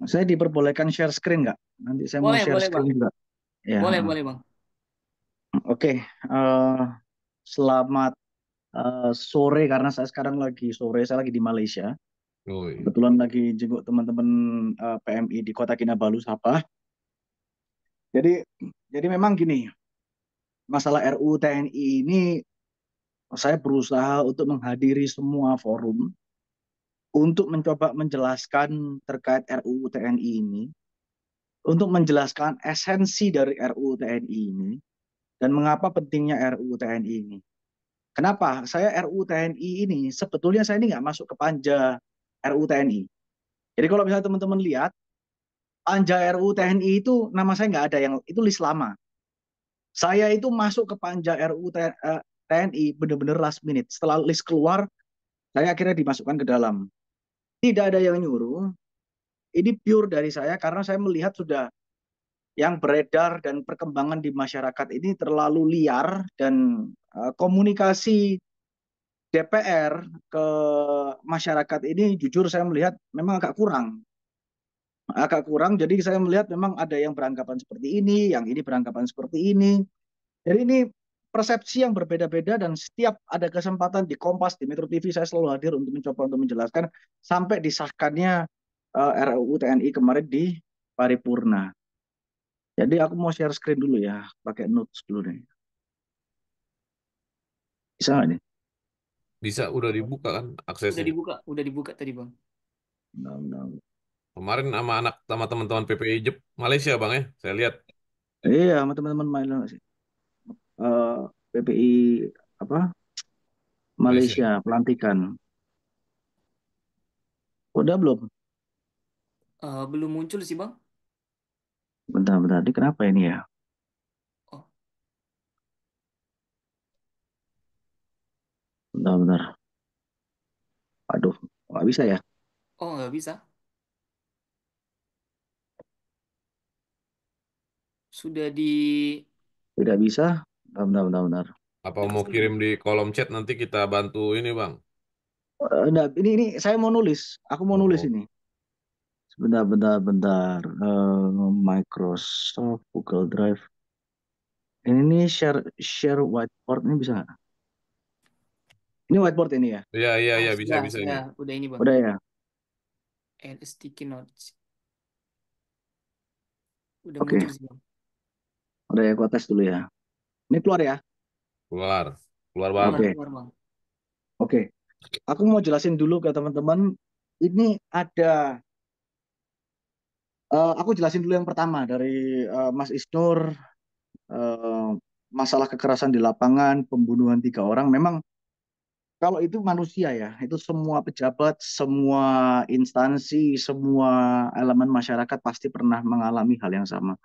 Saya diperbolehkan share screen nggak? Nanti saya mau Boleh, share boleh Bang. screen juga. Ya, Boleh, boleh Bang. oke. Selamat sore karena saya sekarang lagi sore, saya lagi di Malaysia. Woi. Kebetulan lagi jenguk teman-teman PMI di Kota Kinabalu, Sabah. Jadi, jadi memang gini, masalah RUU TNI ini saya berusaha untuk menghadiri semua forum untuk mencoba menjelaskan terkait RUU TNI ini, untuk menjelaskan esensi dari RUU TNI ini, dan mengapa pentingnya RUU TNI ini. Kenapa? Saya RUU TNI ini, sebetulnya saya ini nggak masuk ke panja RUU TNI. Jadi kalau misalnya teman-teman lihat, panja RUU TNI itu nama saya nggak ada, yang itu list lama. Saya itu masuk ke panja RUU TNI benar-benar last minute. Setelah list keluar, saya akhirnya dimasukkan ke dalam. Tidak ada yang nyuruh, ini pure dari saya karena saya melihat sudah yang beredar dan perkembangan di masyarakat ini terlalu liar dan komunikasi DPR ke masyarakat ini jujur saya melihat memang agak kurang. Jadi saya melihat memang ada yang beranggapan seperti ini, yang ini beranggapan seperti ini. Jadi ini persepsi yang berbeda-beda dan setiap ada kesempatan di Kompas, di Metro TV saya selalu hadir untuk mencoba untuk menjelaskan sampai disahkannya RUU TNI kemarin di paripurna. Jadi aku mau share screen dulu ya, pakai notes dulu nih. Bisa nggak nih? Bisa udah dibuka kan aksesnya. Udah dibuka tadi Bang. Bentar, bentar. Kemarin sama teman-teman PPI Malaysia Bang ya. Saya lihat Iya, sama teman-teman PPI apa Malaysia. Malaysia pelantikan. Udah belum? Belum muncul sih Bang. Bentar, ini kenapa ini ya? Oh, Bentar. Aduh, nggak bisa ya? oh nggak bisa. Sudah di Tidak bisa. Bentar. Apa udah mau kesini kirim belum? di kolom chat nanti kita bantu ini Bang. Enggak, ini saya mau nulis. Aku mau nulis Oh, ini. Bentar. Microsoft Google Drive. Ini share whiteboard ini bisa nggak? Ini whiteboard ini ya? iya iya Oh, iya bisa sudah, bisa ini. sudah, udah ini Bang. Udah ya? And sticky notes. Udah Oke, muncul sih Bang. udah ya. Gua tes dulu ya. Ini keluar ya? Keluar. Keluar Bang. Keluar, Oke, keluar Bang. oke. Aku mau jelasin dulu ke teman-teman. Ini ada, aku jelasin dulu yang pertama dari Mas Isnur, eh, masalah kekerasan di lapangan, pembunuhan 3 orang. Memang kalau itu manusia ya, itu semua pejabat, semua instansi, semua elemen masyarakat pasti pernah mengalami hal yang sama.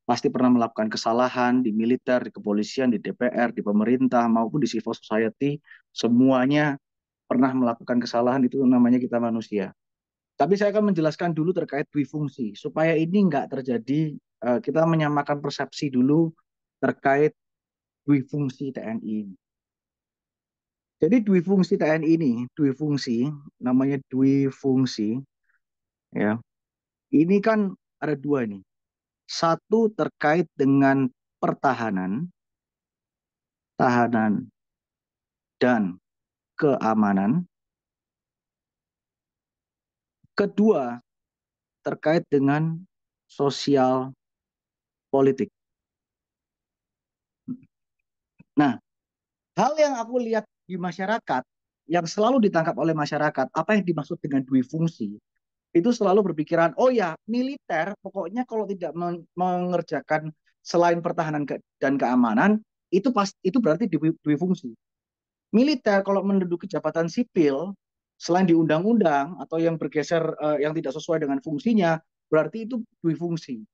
Pasti pernah melakukan kesalahan di militer, di kepolisian, di DPR, di pemerintah, maupun di civil society. Semuanya pernah melakukan kesalahan, itu namanya kita manusia. Tapi saya akan menjelaskan dulu terkait dui fungsi. Supaya ini nggak terjadi, kita menyamakan persepsi dulu terkait dui fungsi TNI. Jadi dui fungsi TNI ini, dui fungsi, namanya dui fungsi, ya. Ini kan ada dua nih. Satu terkait dengan pertahanan, tahanan. dan keamanan. Kedua, terkait dengan sosial politik. Nah, hal yang aku lihat di masyarakat, yang selalu ditangkap oleh masyarakat, apa yang dimaksud dengan dui fungsi, itu selalu berpikiran, oh ya, militer pokoknya kalau tidak mengerjakan selain pertahanan dan keamanan, itu berarti dui fungsi. Militer kalau menduduki jabatan sipil, selain di undang-undang atau yang bergeser yang tidak sesuai dengan fungsinya, berarti itu dui fungsi.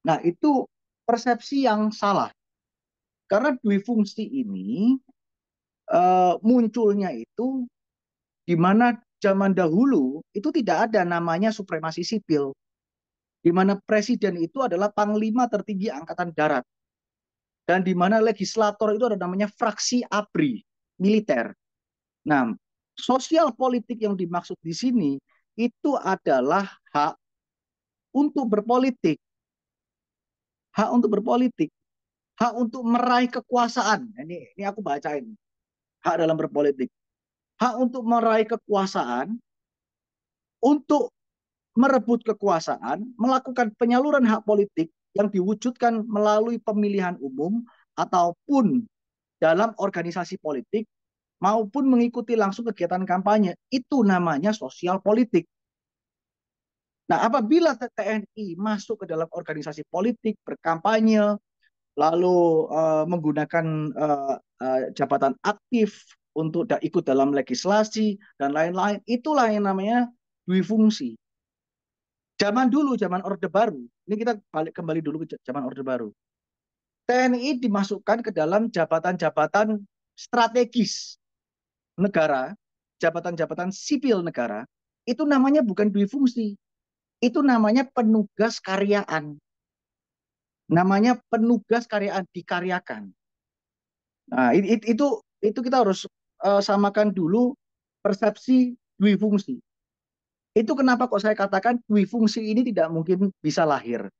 Nah, itu persepsi yang salah. Karena dui fungsi ini munculnya itu di mana zaman dahulu itu tidak ada namanya supremasi sipil, di mana presiden itu adalah panglima tertinggi angkatan darat, dan di mana legislator itu ada namanya fraksi ABRI militer. Nah, sosial politik yang dimaksud di sini itu adalah hak untuk berpolitik, hak untuk berpolitik, hak untuk meraih kekuasaan. Ini aku bacain, hak dalam berpolitik, hak untuk meraih kekuasaan, untuk merebut kekuasaan, melakukan penyaluran hak politik yang diwujudkan melalui pemilihan umum ataupun dalam organisasi politik maupun mengikuti langsung kegiatan kampanye. Itu namanya sosial politik. Nah, apabila TNI masuk ke dalam organisasi politik, berkampanye, lalu menggunakan jabatan aktif untuk ikut dalam legislasi dan lain-lain, itulah yang namanya dui fungsi. Zaman dulu, zaman Orde Baru, ini kita balik kembali dulu ke zaman Orde Baru. TNI dimasukkan ke dalam jabatan-jabatan strategis negara, jabatan-jabatan sipil negara, itu namanya bukan dui fungsi, itu namanya penugas karyaan. Namanya penugas karyaan, dikaryakan. Nah, itu kita harus samakan dulu persepsi dui fungsi. Itu kenapa kok saya katakan dui fungsi ini tidak mungkin bisa lahir.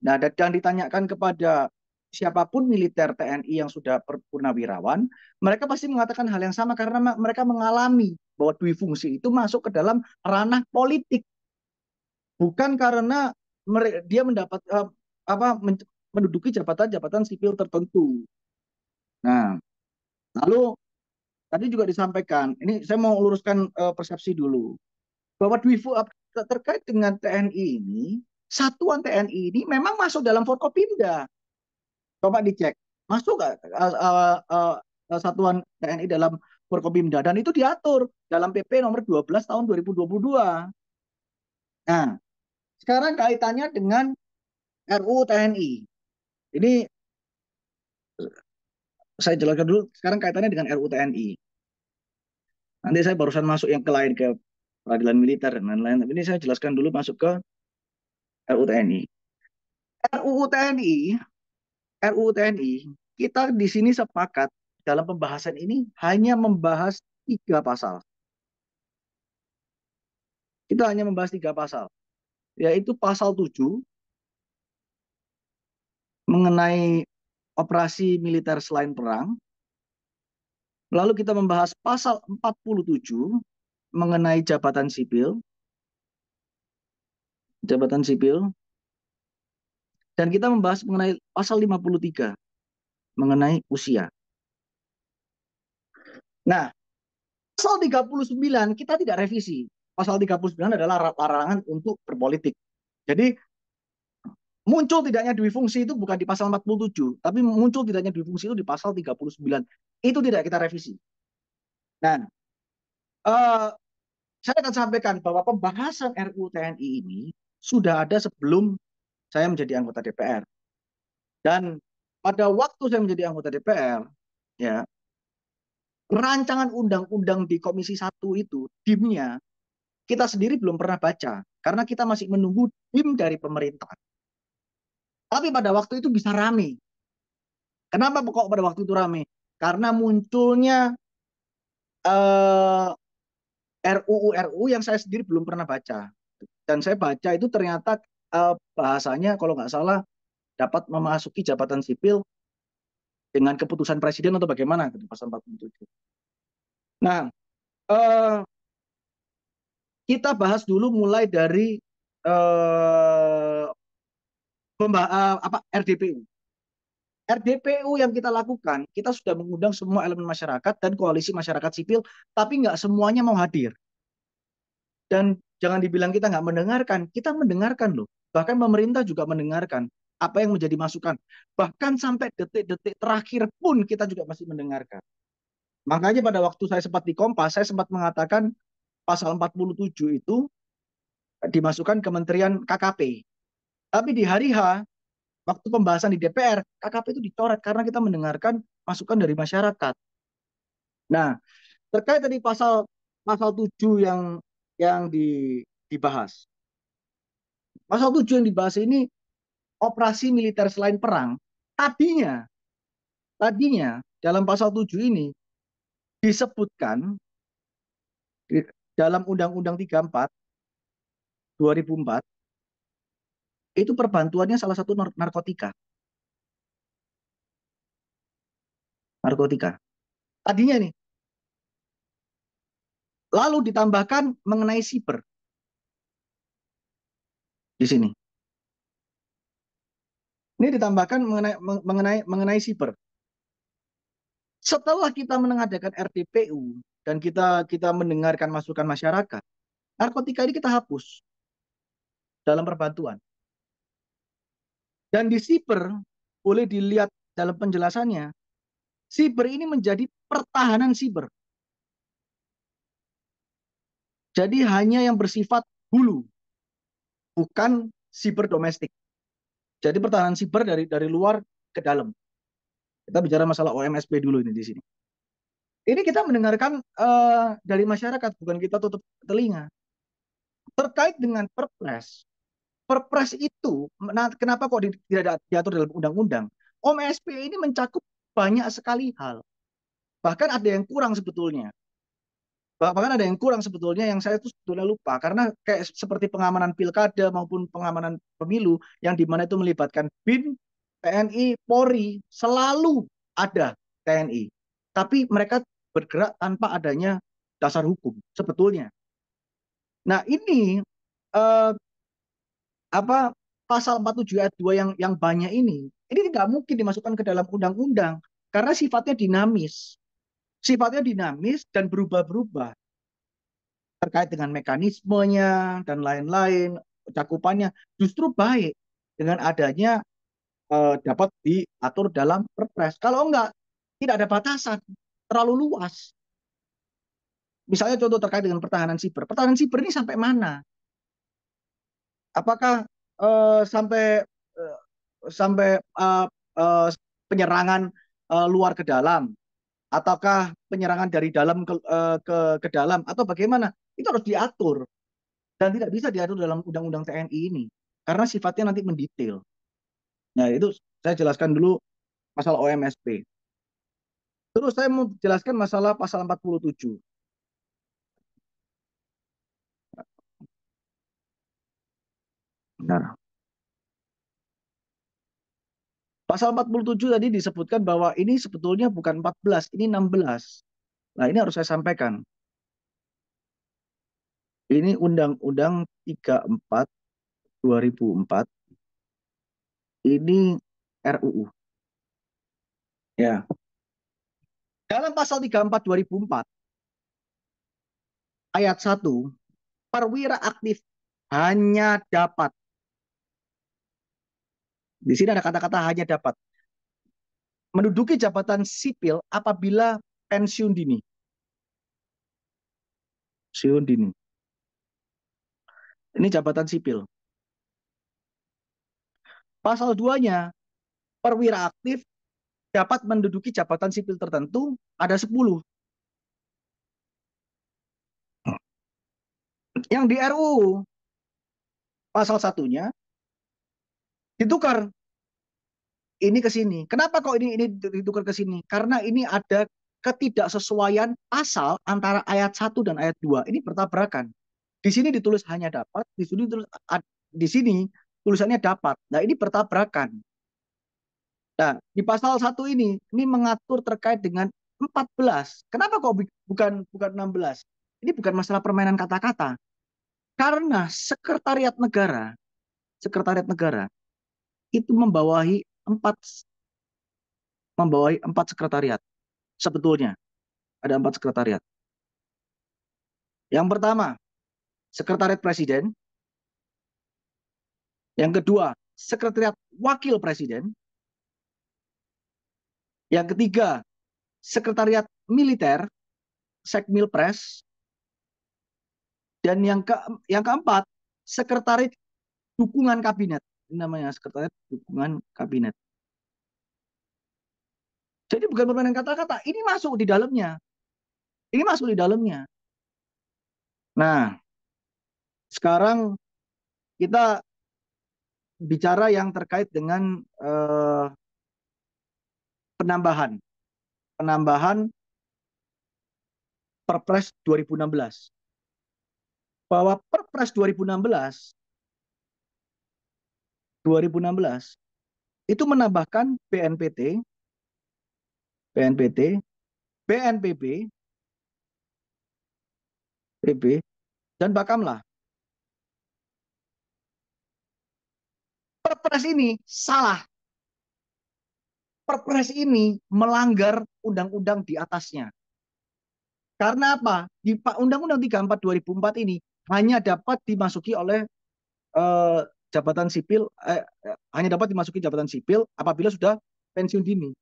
Nah, dan ditanyakan kepada siapapun militer TNI yang sudah purnawirawan, mereka pasti mengatakan hal yang sama karena mereka mengalami bahwa dui fungsi itu masuk ke dalam ranah politik, bukan karena dia mendapat menduduki jabatan-jabatan sipil tertentu. Nah, lalu tadi juga disampaikan, ini saya mau luruskan persepsi dulu, bahwa terkait dengan TNI ini, satuan TNI ini memang masuk dalam Forkopimda. Coba dicek, masuk nggak satuan TNI dalam Forkopimda, dan itu diatur dalam PP nomor 12 tahun 2022. Nah, sekarang kaitannya dengan RUU TNI. Ini saya jelaskan dulu sekarang kaitannya dengan RUU TNI. Nanti saya barusan masuk yang ke lain, ke peradilan militer dan lain-lain. Tapi ini saya jelaskan dulu masuk ke RUU TNI. RUU TNI, RUU TNI, kita di sini sepakat dalam pembahasan ini hanya membahas 3 pasal. Kita hanya membahas 3 pasal, yaitu pasal 7 mengenai operasi militer selain perang. Lalu kita membahas pasal 47 mengenai jabatan sipil. Dan kita membahas mengenai pasal 53 mengenai usia. Nah, pasal 39 kita tidak revisi. Pasal 39 adalah larangan untuk berpolitik. Jadi muncul tidaknya dui fungsi itu bukan di pasal 47, tapi muncul tidaknya dui fungsi itu di pasal 39. Itu tidak kita revisi. Nah, saya akan sampaikan bahwa pembahasan RUU TNI ini sudah ada sebelum saya menjadi anggota DPR. Dan pada waktu saya menjadi anggota DPR, ya, rancangan undang-undang di Komisi 1 itu, DIM-nya, kita sendiri belum pernah baca, karena kita masih menunggu DIM dari pemerintah. Tapi pada waktu itu bisa rame. Kenapa kok pada waktu itu rame? Karena munculnya RUU yang saya sendiri belum pernah baca. Dan saya baca itu ternyata bahasanya kalau nggak salah dapat memasuki jabatan sipil dengan keputusan presiden atau bagaimana, pasal 47. Nah, kita bahas dulu mulai dari eh, RDPU. RDPU yang kita lakukan, kita sudah mengundang semua elemen masyarakat dan koalisi masyarakat sipil, tapi nggak semuanya mau hadir. Dan jangan dibilang kita nggak mendengarkan, kita mendengarkan loh. Bahkan pemerintah juga mendengarkan apa yang menjadi masukan. Bahkan sampai detik-detik terakhir pun kita juga masih mendengarkan. Makanya pada waktu saya sempat di Kompas, saya sempat mengatakan pasal 47 itu dimasukkan Kementerian KKP. Tapi di hari H, waktu pembahasan di DPR, KKP itu dicoret karena kita mendengarkan masukan dari masyarakat. Nah, terkait tadi pasal pasal 7 yang dibahas. Pasal 7 yang dibahas ini operasi militer selain perang. Tadinya, tadinya dalam pasal 7 ini disebutkan dalam Undang-Undang 34 2004 itu perbantuannya salah satu narkotika. Narkotika. Tadinya nih. Lalu ditambahkan mengenai siber di sini. Ini ditambahkan mengenai siber. Setelah kita mengadakan RDPU dan kita mendengarkan masukan masyarakat, narkotika ini kita hapus dalam perbantuan. Dan di siber boleh dilihat dalam penjelasannya, siber ini menjadi pertahanan siber. Jadi hanya yang bersifat hulu, bukan siber domestik. Jadi pertahanan siber dari luar ke dalam. Kita bicara masalah OMSP dulu ini di sini. Ini kita mendengarkan dari masyarakat, bukan kita tutup telinga. Terkait dengan Perpres, Perpres itu, kenapa kok tidak diatur dalam undang-undang? OMSP ini mencakup banyak sekali hal. Bahkan ada yang kurang sebetulnya. Bahkan ada yang kurang sebetulnya yang saya itu sebetulnya lupa. Karena kayak seperti pengamanan pilkada maupun pengamanan pemilu, yang dimana itu melibatkan BIN, TNI, Polri, selalu ada TNI. Tapi mereka bergerak tanpa adanya dasar hukum sebetulnya. Nah ini eh, apa pasal 47 ayat 2 yang banyak ini tidak mungkin dimasukkan ke dalam undang-undang karena sifatnya dinamis. Sifatnya dinamis dan berubah-berubah terkait dengan mekanismenya dan lain-lain, cakupannya justru baik dengan adanya dapat diatur dalam Perpres. Kalau enggak, tidak ada batasan, terlalu luas. Misalnya contoh terkait dengan pertahanan siber. Pertahanan siber ini sampai mana? Apakah sampai uh, sampai penyerangan luar ke dalam, ataukah penyerangan dari dalam ke dalam, atau bagaimana? Itu harus diatur dan tidak bisa diatur dalam Undang-Undang TNI ini karena sifatnya nanti mendetail. Nah itu saya jelaskan dulu masalah OMSP. Terus saya mau jelaskan masalah pasal 47. Benar. Pasal 47 tadi disebutkan bahwa ini sebetulnya bukan 14, ini 16. Nah, ini harus saya sampaikan. Ini Undang-Undang 34 2004. Ini RUU. Ya. Dalam pasal 34 2004 ayat 1, perwira aktif hanya dapat. Di sini ada kata-kata hanya dapat menduduki jabatan sipil apabila pensiun dini. Pensiun dini. Ini jabatan sipil. Pasal 2-nya, perwira aktif dapat menduduki jabatan sipil tertentu ada 10. Yang di RUU pasal 1-nya ditukar ini ke sini. Kenapa kok ini ditukar ke sini? Karena ini ada ketidaksesuaian pasal antara ayat 1 dan ayat 2. Ini bertabrakan. Di sini ditulis hanya dapat, di sini tulisannya dapat. Nah, ini bertabrakan. Nah, di pasal 1 ini mengatur terkait dengan 14. Kenapa kok bukan 16? Ini bukan masalah permainan kata-kata. Karena sekretariat negara itu membawahi empat sekretariat. Sebetulnya ada 4 sekretariat. Yang pertama, sekretariat presiden. Yang kedua, sekretariat wakil presiden. Yang ketiga, sekretariat militer, Sekmilpres. Dan yang keempat, sekretariat dukungan kabinet. Ini namanya sekretariat dukungan kabinet. Jadi bukan permainan kata-kata, ini masuk di dalamnya. Ini masuk di dalamnya. Nah, sekarang kita bicara yang terkait dengan penambahan Perpres 2016. Bahwa Perpres 2016 itu menambahkan BNPT, BNPB, PB, dan Bakamla. Perpres ini salah. Perpres ini melanggar undang-undang di atasnya. Karena apa? Di Undang-Undang 34 2004 ini hanya dapat dimasuki oleh jabatan sipil, hanya dapat dimasuki jabatan sipil apabila sudah pensiun dini.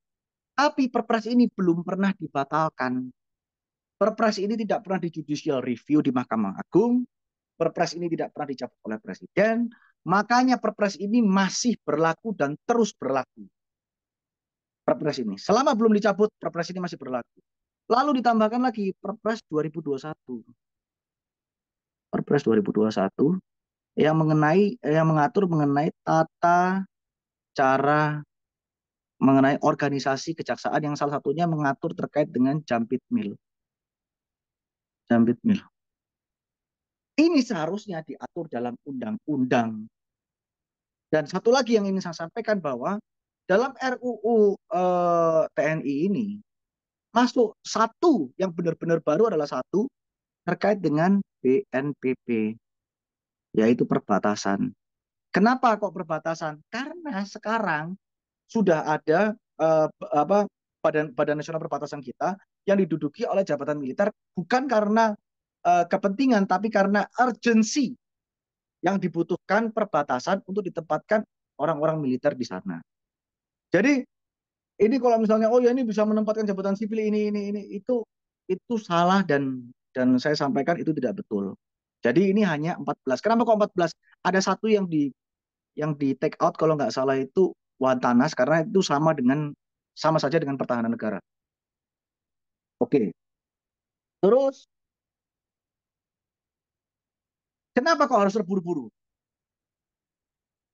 Tapi Perpres ini belum pernah dibatalkan. Perpres ini tidak pernah di judicial review di Mahkamah Agung. Perpres ini tidak pernah dicabut oleh Presiden. Makanya Perpres ini masih berlaku dan terus berlaku. Perpres ini. Selama belum dicabut, Perpres ini masih berlaku. Lalu ditambahkan lagi Perpres 2021. Perpres 2021 yang mengatur mengenai tata cara mengenai organisasi kejaksaan yang salah satunya mengatur terkait dengan Jampit Mil. Ini seharusnya diatur dalam undang-undang. Dan satu lagi yang ingin saya sampaikan bahwa dalam RUU TNI ini masuk satu yang benar-benar baru adalah satu terkait dengan BNPB, yaitu perbatasan. Kenapa kok perbatasan? Karena sekarang sudah ada Badan Nasional Perbatasan kita yang diduduki oleh jabatan militer bukan karena kepentingan, tapi karena urgensi yang dibutuhkan perbatasan untuk ditempatkan orang-orang militer di sana. Jadi ini kalau misalnya oh ya ini bisa menempatkan jabatan sipil ini itu salah dan saya sampaikan itu tidak betul. Jadi ini hanya 14. Kenapa kok 14? Ada satu yang di take out kalau nggak salah itu Wantanas karena itu sama saja dengan pertahanan negara. Oke. Terus kenapa kok harus terburu-buru?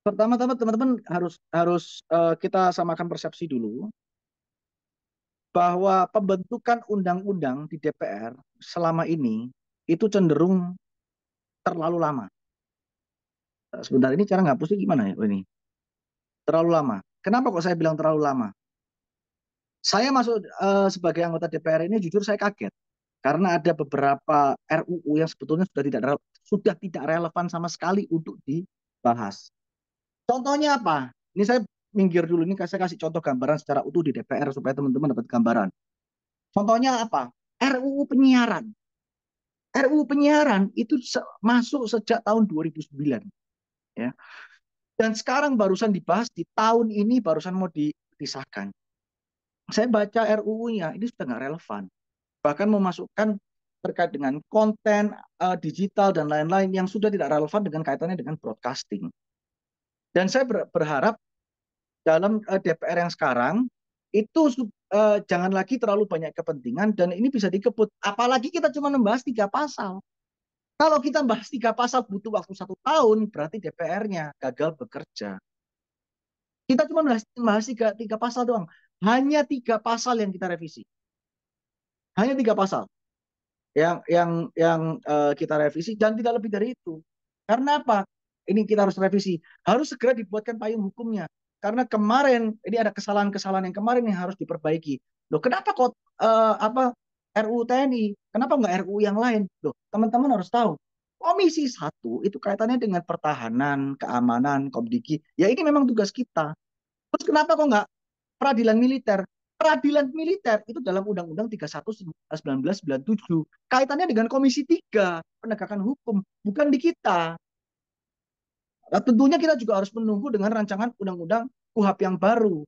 Pertama-tama teman-teman harus kita samakan persepsi dulu bahwa pembentukan undang-undang di DPR selama ini itu cenderung terlalu lama. Sebentar ini cara ngapusnya gimana ya? Oh, ini terlalu lama. Kenapa kok saya bilang terlalu lama? Saya masuk sebagai anggota DPR ini jujur saya kaget karena ada beberapa RUU yang sebetulnya sudah tidak relevan sama sekali untuk dibahas. Contohnya apa? Ini saya minggir dulu, ini saya kasih contoh gambaran secara utuh di DPR supaya teman-teman dapat gambaran. Contohnya apa? RUU penyiaran. RUU penyiaran itu masuk sejak tahun 2009. Ya. Dan sekarang barusan dibahas di tahun ini barusan mau disahkan. Saya baca RUU-nya, ini sudah nggak relevan. Bahkan memasukkan terkait dengan konten digital dan lain-lain yang sudah tidak relevan dengan kaitannya dengan broadcasting. Dan saya berharap dalam DPR yang sekarang itu jangan lagi terlalu banyak kepentingan dan ini bisa dikebut. Apalagi kita cuma membahas 3 pasal. Kalau kita bahas 3 pasal butuh waktu 1 tahun, berarti DPR-nya gagal bekerja. Kita cuma bahas tiga pasal doang. Hanya 3 pasal yang kita revisi. Hanya 3 pasal yang kita revisi dan tidak lebih dari itu. Karena apa? Ini kita harus revisi. Harus segera dibuatkan payung hukumnya. karena kemarin ini ada kesalahan-kesalahan yang kemarin yang harus diperbaiki. Loh, kenapa kok RUU TNI? Kenapa nggak RUU yang lain? Loh, teman-teman harus tahu. Komisi 1 itu kaitannya dengan pertahanan, keamanan, Komdigi. Ya ini memang tugas kita. Terus kenapa kok nggak peradilan militer? Peradilan militer itu dalam Undang-Undang 31 1997. Kaitannya dengan Komisi 3 penegakan hukum, bukan di kita. Nah, tentunya kita juga harus menunggu dengan rancangan Undang-Undang KUHP yang baru.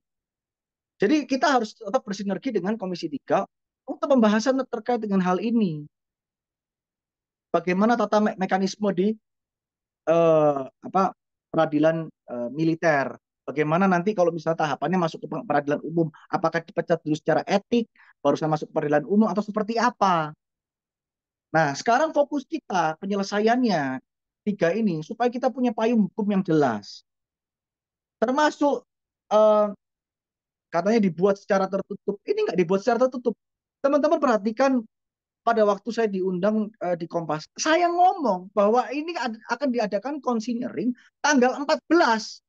Jadi kita harus tetap bersinergi dengan Komisi 3 untuk pembahasan terkait dengan hal ini. Bagaimana tata mekanisme di peradilan militer. Bagaimana nanti kalau misalnya tahapannya masuk ke peradilan umum, apakah dipecat dulu secara etik, baru saya masuk ke peradilan umum atau seperti apa? Nah, sekarang fokus kita penyelesaiannya tiga ini supaya kita punya payung hukum yang jelas. Termasuk eh, katanya dibuat secara tertutup. Ini nggak dibuat secara tertutup. Teman-teman perhatikan pada waktu saya diundang di Kompas, saya ngomong bahwa ini akan diadakan konsinyering tanggal 14.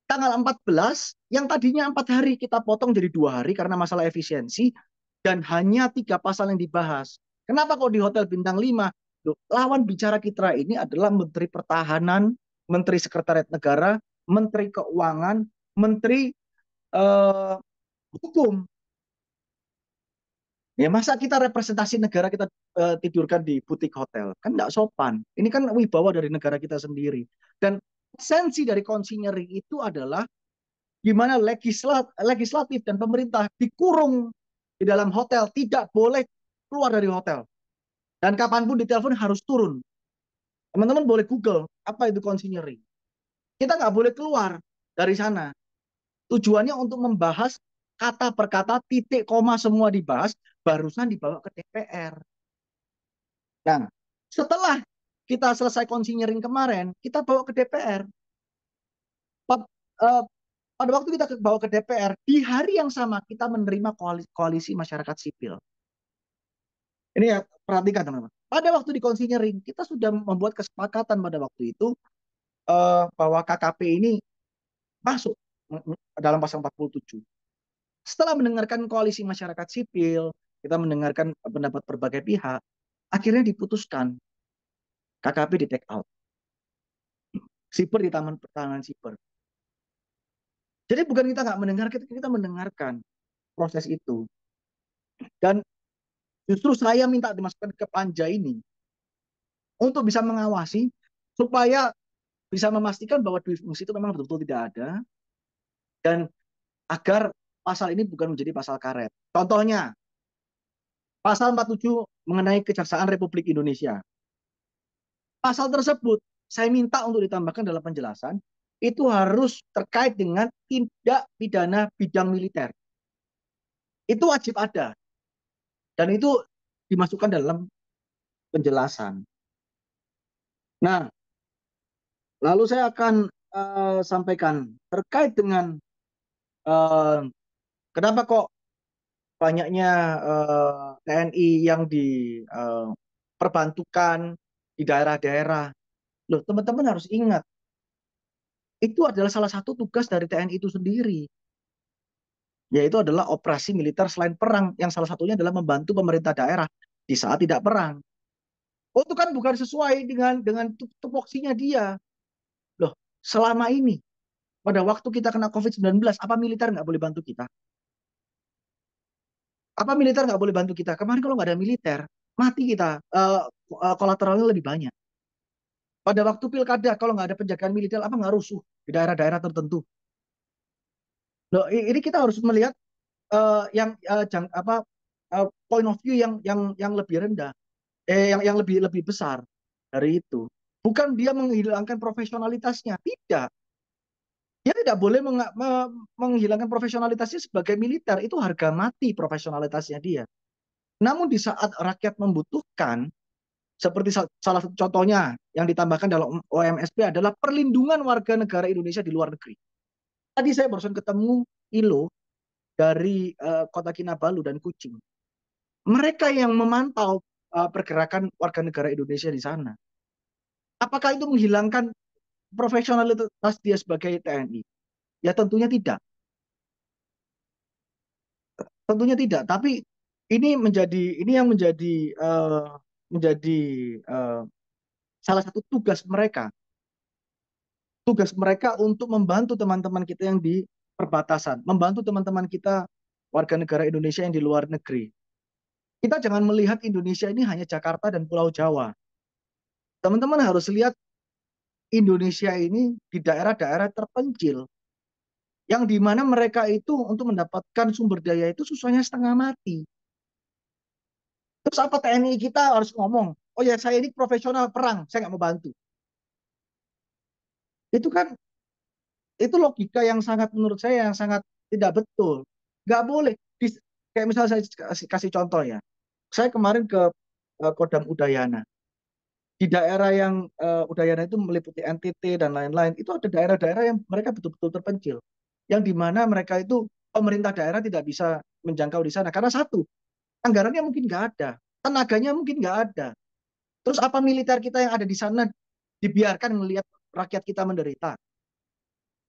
Tanggal 14 yang tadinya 4 hari kita potong jadi 2 hari karena masalah efisiensi dan hanya 3 pasal yang dibahas. Kenapa kok di Hotel Bintang 5? Loh, lawan bicara kita ini adalah Menteri Pertahanan, Menteri Sekretariat Negara, Menteri Keuangan, Menteri eh, Hukum. Ya masa kita representasi negara kita tidurkan di butik hotel? Kan nggak sopan. Ini kan wibawa dari negara kita sendiri. Dan esensi dari konsinyering itu adalah gimana legislatif dan pemerintah dikurung di dalam hotel, tidak boleh keluar dari hotel. Dan kapanpun ditelepon harus turun. Teman-teman boleh Google apa itu konsinyering. Kita nggak boleh keluar dari sana. Tujuannya untuk membahas kata per kata, titik, koma semua dibahas, barusan dibawa ke DPR. Nah, setelah kita selesai konsinyering kemarin, kita bawa ke DPR. Pada waktu kita bawa ke DPR, di hari yang sama kita menerima koalisi masyarakat sipil. Ini ya, perhatikan teman-teman. Pada waktu di konsinyering, kita sudah membuat kesepakatan pada waktu itu bahwa KKP ini masuk dalam pasal 47. Setelah mendengarkan koalisi masyarakat sipil, kita mendengarkan pendapat berbagai pihak, akhirnya diputuskan KKP di take out. Siper di Taman Pertahanan Siper. Jadi bukan kita nggak mendengarkan, kita mendengarkan proses itu. Dan justru saya minta dimasukkan ke panja ini untuk bisa mengawasi supaya bisa memastikan bahwa dui fungsi itu memang betul-betul tidak ada dan agar pasal ini bukan menjadi pasal karet. Contohnya, pasal 47 mengenai Kejaksaan Republik Indonesia. Pasal tersebut saya minta untuk ditambahkan dalam penjelasan itu harus terkait dengan tindak pidana bidang militer. Itu wajib ada. Dan itu dimasukkan dalam penjelasan. Nah, lalu saya akan sampaikan terkait dengan kenapa kok banyaknya TNI yang diperbantukan di daerah-daerah. Loh, teman-teman harus ingat, itu adalah salah satu tugas dari TNI itu sendiri, yaitu adalah operasi militer selain perang, yang salah satunya adalah membantu pemerintah daerah di saat tidak perang. Oh, itu kan bukan sesuai dengan tupoksinya dia. Loh, selama ini, pada waktu kita kena COVID-19, apa militer nggak boleh bantu kita? Apa militer nggak boleh bantu kita? Kemarin kalau nggak ada militer, mati kita. Kolateralnya lebih banyak. Pada waktu pilkada, kalau nggak ada penjagaan militer, apa nggak rusuh di daerah-daerah tertentu? Loh, ini kita harus melihat point of view yang lebih rendah, yang lebih besar dari itu. Bukan dia menghilangkan profesionalitasnya, tidak. Dia tidak boleh menghilangkan profesionalitasnya sebagai militer. Itu harga mati profesionalitasnya dia. Namun di saat rakyat membutuhkan, seperti salah satu contohnya yang ditambahkan dalam OMSP adalah perlindungan warga negara Indonesia di luar negeri. Tadi saya barusan ketemu ILO dari Kota Kinabalu dan Kucing. Mereka yang memantau pergerakan warga negara Indonesia di sana. Apakah itu menghilangkan profesionalitas dia sebagai TNI? Ya tentunya tidak, tentunya tidak. Tapi ini yang menjadi eh, salah satu tugas mereka untuk membantu teman-teman kita yang di perbatasan, membantu teman-teman kita warga negara Indonesia yang di luar negeri. Kita jangan melihat Indonesia ini hanya Jakarta dan Pulau Jawa. Teman-teman harus lihat Indonesia ini di daerah-daerah terpencil, yang di mana mereka itu untuk mendapatkan sumber daya itu susahnya setengah mati. Terus apa TNI kita harus ngomong, oh ya saya ini profesional perang, saya nggak mau bantu. Itu kan, itu logika yang sangat menurut saya yang sangat tidak betul. Nggak boleh. Kayak misalnya saya kasih contoh ya. Saya kemarin ke Kodam Udayana. Di daerah yang Udayana itu meliputi NTT dan lain-lain, itu ada daerah-daerah yang mereka betul-betul terpencil. Yang di mana mereka itu pemerintah daerah tidak bisa menjangkau di sana. Karena satu, anggarannya mungkin nggak ada. Tenaganya mungkin nggak ada. Terus apa militer kita yang ada di sana dibiarkan melihat rakyat kita menderita?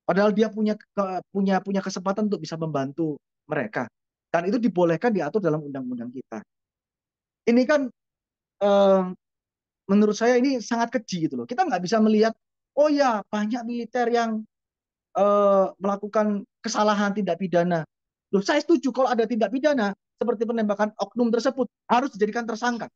Padahal dia punya kesempatan untuk bisa membantu mereka. Dan itu dibolehkan diatur dalam undang-undang kita. Ini kan eh, menurut saya ini sangat keji gitu loh. Kita nggak bisa melihat, oh ya banyak militer yang melakukan kesalahan tindak pidana. Loh, saya setuju kalau ada tindak pidana seperti penembakan oknum tersebut harus dijadikan tersangka.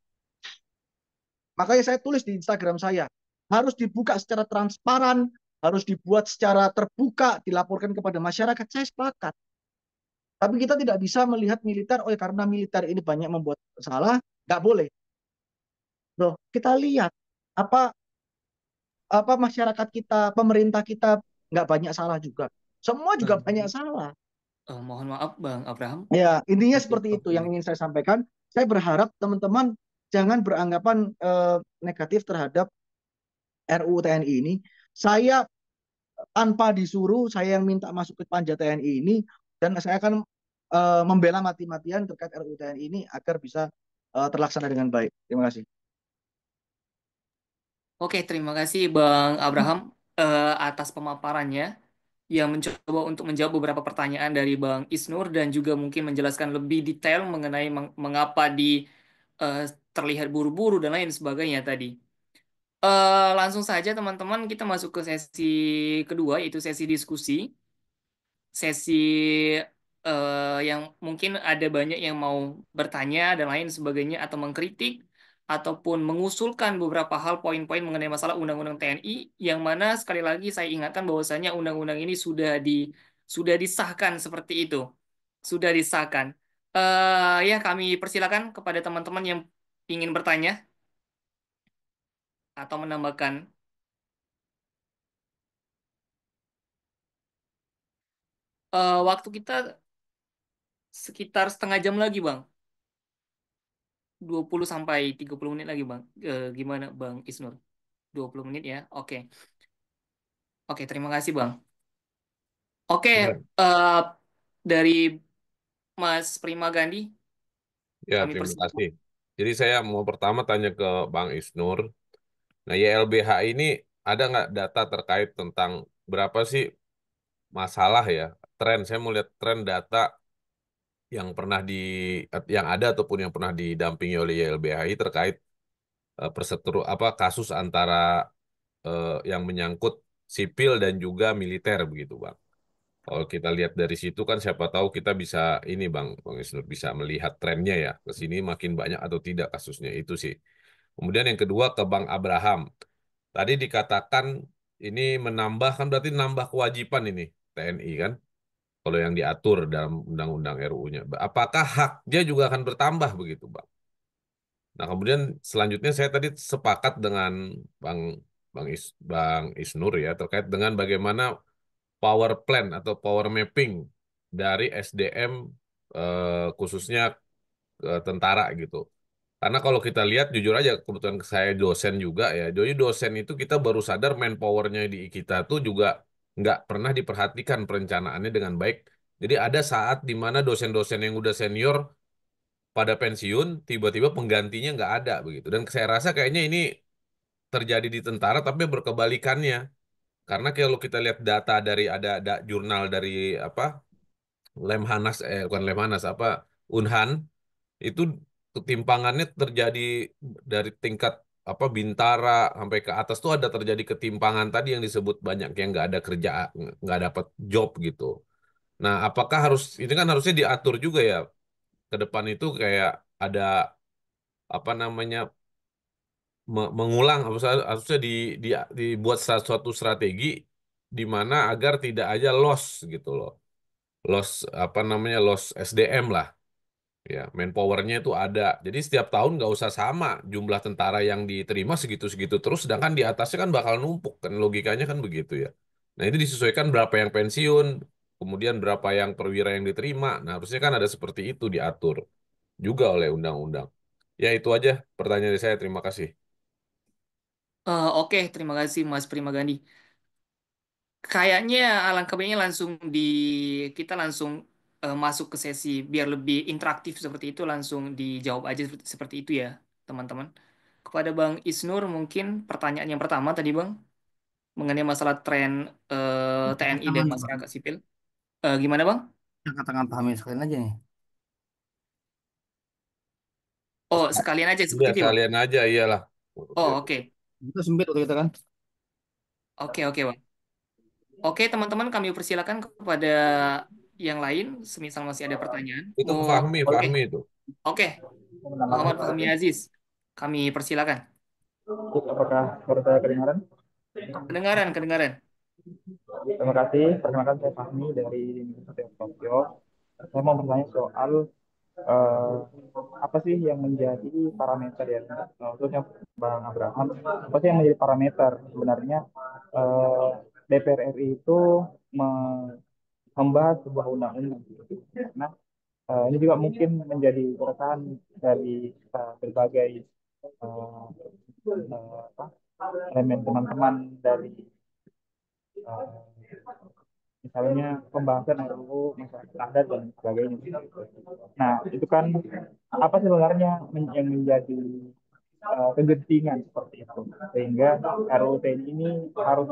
Makanya saya tulis di Instagram saya, harus dibuka secara transparan, harus dibuat secara terbuka, dilaporkan kepada masyarakat. Saya sepakat. Tapi kita tidak bisa melihat militer, oh ya karena militer ini banyak membuat salah, nggak boleh. Loh, kita lihat apa apa masyarakat kita, pemerintah kita nggak banyak salah juga. Semua juga banyak salah. Mohon maaf Bang Abraham. Ya, intinya Untuk seperti itu yang ingin saya sampaikan. Saya berharap teman-teman jangan beranggapan negatif terhadap RUU TNI ini. Saya tanpa disuruh, saya yang minta masuk ke panja TNI ini, dan saya akan membela mati-matian terkait RUU TNI ini agar bisa terlaksana dengan baik. Terima kasih. Oke, terima kasih Bang Abraham atas pemaparannya yang mencoba untuk menjawab beberapa pertanyaan dari Bang Isnur dan juga mungkin menjelaskan lebih detail mengenai mengapa eh, terlihat buru-buru dan lain sebagainya tadi. Langsung saja teman-teman kita masuk ke sesi kedua yaitu sesi diskusi. Sesi yang mungkin ada banyak yang mau bertanya dan lain sebagainya atau mengkritik ataupun mengusulkan beberapa hal poin-poin mengenai masalah Undang-Undang TNI yang mana sekali lagi saya ingatkan bahwasanya undang-undang ini sudah disahkan seperti itu. Sudah disahkan. Ya kami persilakan kepada teman-teman yang ingin bertanya atau menambahkan. Waktu kita sekitar setengah jam lagi, Bang. 20 sampai 30 menit lagi, Bang. Gimana, Bang Isnur? 20 menit ya? Oke. Oke, terima kasih, Bang. Oke, Ya, eh, dari Mas Prima Gandhi, ya, kami terima persilakan. kasih. Jadi saya mau pertama tanya ke Bang Isnur. Nah, YLBH ini ada nggak data terkait tentang berapa sih masalah ya, tren? Saya mau lihat tren data yang pernah yang ada ataupun yang pernah didampingi oleh YLBHI terkait apa kasus antara yang menyangkut sipil dan juga militer begitu, Bang. Kalau kita lihat dari situ kan siapa tahu kita bisa ini Bang Isnur bisa melihat trennya ya ke sini makin banyak atau tidak kasusnya itu sih. Kemudian yang kedua ke Bang Abraham. Tadi dikatakan ini menambah kan berarti nambah kewajiban ini TNI kan kalau yang diatur dalam undang-undang RUU-nya. Apakah haknya juga akan bertambah begitu, Bang? Nah, kemudian selanjutnya saya tadi sepakat dengan Bang Bang Isnur ya terkait dengan bagaimana power plan atau power mapping dari SDM khususnya tentara gitu. Karena kalau kita lihat jujur aja kebetulan saya dosen juga ya. Jadi dosen itu kita baru sadar manpowernya di kita tuh juga nggak pernah diperhatikan perencanaannya dengan baik. Jadi ada saat di mana dosen-dosen yang udah senior pada pensiun, tiba-tiba penggantinya nggak ada begitu. Dan saya rasa kayaknya ini terjadi di tentara tapi berkebalikannya. Karena kalau kita lihat data dari ada jurnal dari apa Lemhanas bukan Lemhanas apa Unhan itu ketimpangannya terjadi dari tingkat apa Bintara sampai ke atas tuh ada terjadi ketimpangan tadi yang disebut banyak yang nggak ada kerja nggak dapat job gitu. Nah, apakah harus itu kan harusnya diatur juga ya ke depan itu kayak ada apa namanya mengulang harusnya dibuat suatu strategi di mana agar tidak aja loss gitu loh. Loss apa namanya loss SDM lah. Ya, manpowernya itu ada. Jadi setiap tahun nggak usah sama jumlah tentara yang diterima segitu-segitu terus, sedangkan di atasnya kan bakal numpuk kan logikanya kan begitu ya. Nah itu disesuaikan berapa yang pensiun, kemudian berapa yang perwira yang diterima. Nah harusnya kan ada seperti itu diatur juga oleh undang-undang. Ya itu aja pertanyaan dari saya. Terima kasih. Oke, terima kasih Mas Primagandi. Kayaknya alangkah baiknya kita langsung masuk ke sesi biar lebih interaktif seperti itu, langsung dijawab aja seperti itu ya, teman-teman. Kepada Bang Isnur mungkin pertanyaan yang pertama tadi Bang mengenai masalah tren TNI dan Tangan, Bang. masyarakat sipil. Gimana Bang? Katakan pahamin sekalian aja nih. Oh, sekalian aja Iya seperti itu ya, Bang. sekalian aja iyalah. Oke Oh, oke. oke. Itu sempit waktu kita kan. Oke, oke, Bang. Oke, teman-teman kami persilakan kepada yang lain semisal masih ada pertanyaan. Itu Mau Fahmi Oke, Fahmi itu. oke. Muhammad Fahmi Aziz. Kami persilakan. Apakah suara saya kedengaran? Kedengaran, kedengaran. Terima kasih. Perkenalkan saya Fahmi dari Universitas Tokyo. Saya mau bertanya soal eh, apa sih yang menjadi parameter ya, khususnya Bang Abraham, apa sih yang menjadi parameter sebenarnya eh, DPR RI itu membahas sebuah undang-undang. Nah, ini juga mungkin menjadi keresahan dari berbagai eh, apa, elemen teman-teman dari eh, misalnya pembahasan RUU masyarakat adat dan sebagainya. Nah, itu kan apa sih sebenarnya yang menjadi kegentingan seperti itu sehingga RUU TNI ini harus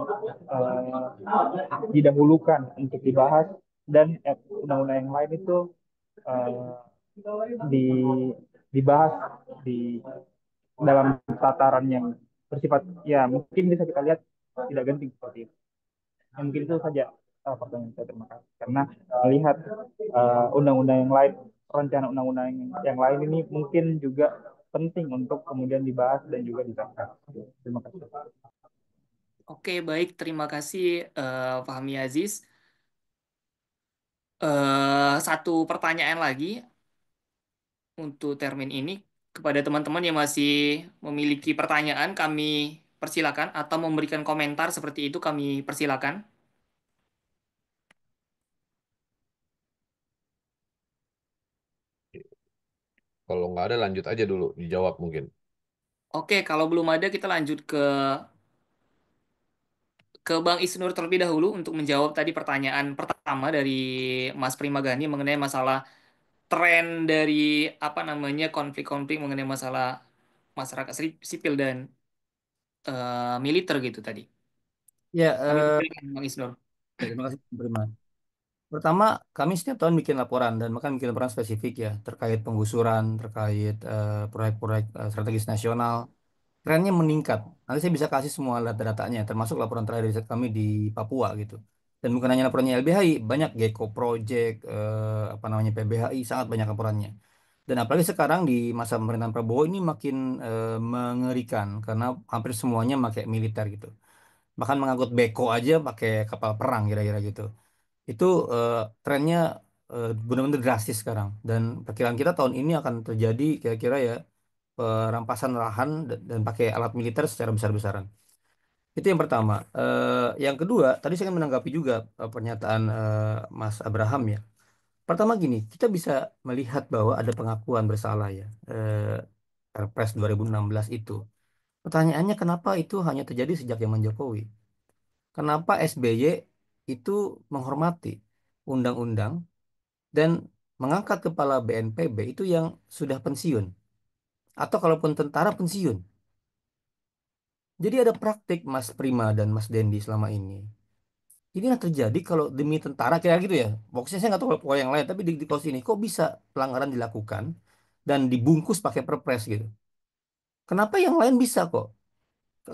didahulukan untuk dibahas dan undang-undang yang lain itu eh, di dibahas di dalam tataran yang bersifat ya mungkin bisa kita lihat tidak genting seperti itu. Ya, mungkin itu saja pertanyaan saya. Terima kasih. Karena melihat undang-undang yang lain, rencana undang-undang yang lain ini mungkin juga penting untuk kemudian dibahas dan juga disahkan. Terima kasih. Oke, baik. Terima kasih Fahmi Aziz. Satu pertanyaan lagi untuk termin ini kepada teman-teman yang masih memiliki pertanyaan, kami persilakan atau memberikan komentar seperti itu kami persilakan. Kalau nggak ada lanjut aja dulu dijawab mungkin. Oke, kalau belum ada kita lanjut ke Bang Isnur terlebih dahulu untuk menjawab tadi pertanyaan pertama dari Mas Primagani mengenai masalah tren dari apa namanya konflik-konflik mengenai masalah masyarakat sipil dan militer gitu tadi. Ya, Kami persilakan Bang Isnur. terima kasih Prima. Pertama, kami setiap tahun bikin laporan dan bahkan bikin laporan spesifik ya terkait penggusuran, terkait proyek-proyek strategis nasional. Trennya meningkat. Nanti saya bisa kasih semua data-datanya, termasuk laporan terakhir riset kami di Papua gitu. Dan bukan hanya laporannya LBHI, banyak Gecko Project, apa namanya PBHI, sangat banyak laporannya. Dan apalagi sekarang di masa pemerintahan Prabowo ini makin mengerikan karena hampir semuanya pakai militer gitu. Bahkan mengangkut beko aja pakai kapal perang kira-kira gitu. Itu trennya benar-benar drastis sekarang. Dan perkiraan kita tahun ini akan terjadi kira-kira ya perampasan lahan dan pakai alat militer secara besar-besaran. Itu yang pertama. Yang kedua, tadi saya ingin menanggapi juga pernyataan Mas Abraham ya. Pertama gini, kita bisa melihat bahwa ada pengakuan bersalah ya. Perpres 2016 itu. Pertanyaannya kenapa itu hanya terjadi sejak zaman Jokowi? Kenapa SBY itu menghormati undang-undang dan mengangkat kepala BNPB itu yang sudah pensiun atau kalaupun tentara pensiun? Jadi ada praktik Mas Prima dan Mas Dendi selama ini. Ini yang terjadi kalau demi tentara kayak gitu ya. Pokoknya saya nggak tahu kalau yang lain, tapi di kasus ini kok bisa pelanggaran dilakukan dan dibungkus pakai perpres gitu. Kenapa yang lain bisa kok?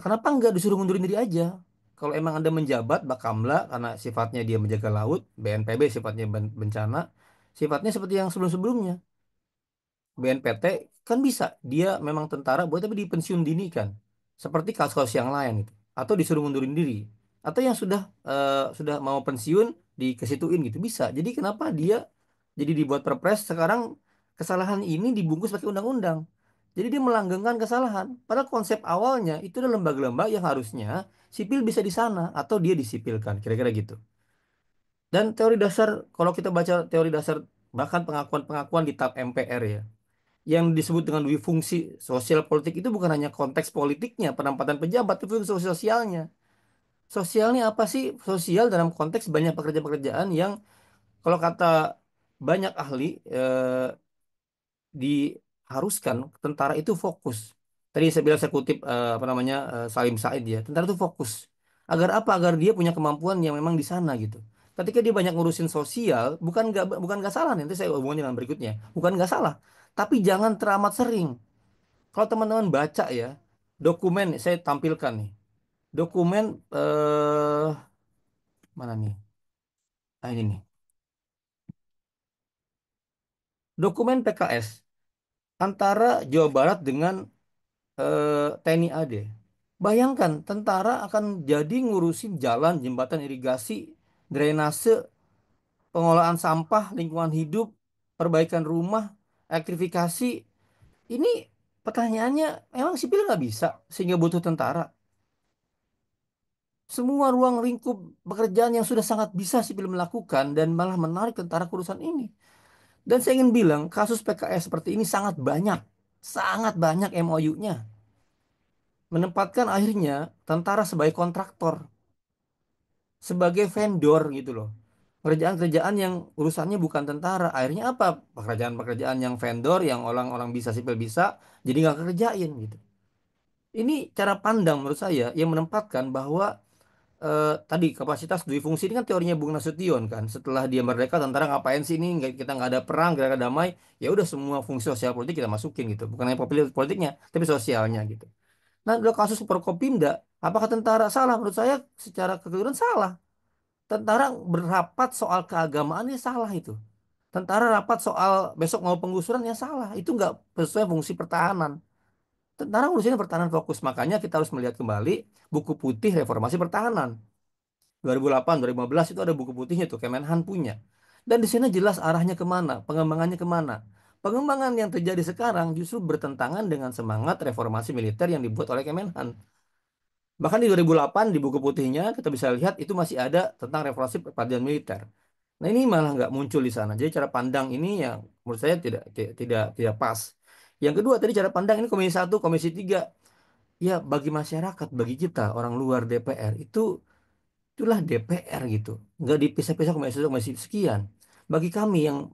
Kenapa nggak disuruh mundurin diri aja? Kalau emang Anda menjabat Bakamla karena sifatnya dia menjaga laut, BNPB sifatnya bencana, sifatnya seperti yang sebelum-sebelumnya. BNPT kan bisa dia memang tentara boleh tapi dipensiun dini kan seperti kasus-kasus yang lain itu atau disuruh mundurin diri atau yang sudah mau pensiun dikesituin gitu bisa jadi kenapa dia jadi dibuat perpres sekarang kesalahan ini dibungkus pakai undang-undang jadi dia melanggengkan kesalahan padahal konsep awalnya itu adalah lembaga-lembaga yang harusnya sipil bisa di sana atau dia disipilkan kira-kira gitu dan teori dasar kalau kita baca teori dasar bahkan pengakuan-pengakuan di TAP MPR ya yang disebut dengan dui fungsi sosial politik itu bukan hanya konteks politiknya, penempatan pejabat, tapi fungsi sosialnya. Sosialnya apa sih? Sosial dalam konteks banyak pekerjaan-pekerjaan yang kalau kata banyak ahli diharuskan tentara itu fokus. Tadi saya bilang saya kutip apa namanya Salim Said ya, tentara itu fokus. Agar apa? Agar dia punya kemampuan yang memang di sana gitu. Ketika dia banyak ngurusin sosial, bukan nggak salah nanti saya hubungan dengan berikutnya. Bukan nggak salah, tapi jangan teramat sering. Kalau teman-teman baca ya, dokumen saya tampilkan nih. Dokumen mana nih? Ah ini nih. Dokumen PKS antara Jawa Barat dengan TNI AD. Bayangkan tentara akan jadi ngurusin jalan, jembatan irigasi, drainase, pengolahan sampah, lingkungan hidup, perbaikan rumah, elektrifikasi. Ini pertanyaannya, emang sipil nggak bisa sehingga butuh tentara? Semua ruang lingkup pekerjaan yang sudah sangat bisa sipil melakukan dan malah menarik tentara ke urusan ini. Dan saya ingin bilang kasus PKS seperti ini sangat banyak MOU-nya. Menempatkan akhirnya tentara sebagai kontraktor, sebagai vendor gitu loh. Kerjaan-kerjaan yang urusannya bukan tentara. Akhirnya apa? Pekerjaan-pekerjaan yang vendor, yang orang-orang bisa sipil bisa, jadi nggak kerjain gitu. Ini cara pandang menurut saya yang menempatkan bahwa tadi kapasitas dui fungsi ini kan teorinya Bung Nasution kan. Setelah dia merdeka tentara ngapain sih ini? Kita nggak ada perang, nggak ada damai. Ya udah semua fungsi sosial politik kita masukin gitu. Bukan hanya politiknya, tapi sosialnya gitu. Nah, dalam kasus Forkopimda, apakah tentara salah? Menurut saya secara kekeluaran salah. Tentara berapat soal keagamaannya salah itu. Tentara rapat soal besok mau penggusuran ya salah. Itu nggak sesuai fungsi pertahanan. Tentara urusannya pertahanan fokus. Makanya kita harus melihat kembali buku putih reformasi pertahanan. 2008, 2015 itu ada buku putihnya tuh Kemenhan punya. Dan di sini jelas arahnya kemana, pengembangannya kemana. Pengembangan yang terjadi sekarang justru bertentangan dengan semangat reformasi militer yang dibuat oleh Kemenhan. Bahkan di 2008 di buku putihnya kita bisa lihat itu masih ada tentang reformasi peradilan militer. Nah ini malah nggak muncul di sana. Jadi cara pandang ini yang menurut saya tidak pas. Yang kedua tadi cara pandang ini Komisi Satu, Komisi Tiga. Ya bagi masyarakat, bagi kita orang luar DPR itulah DPR gitu. Nggak dipisah-pisah komisi sekian. Bagi kami yang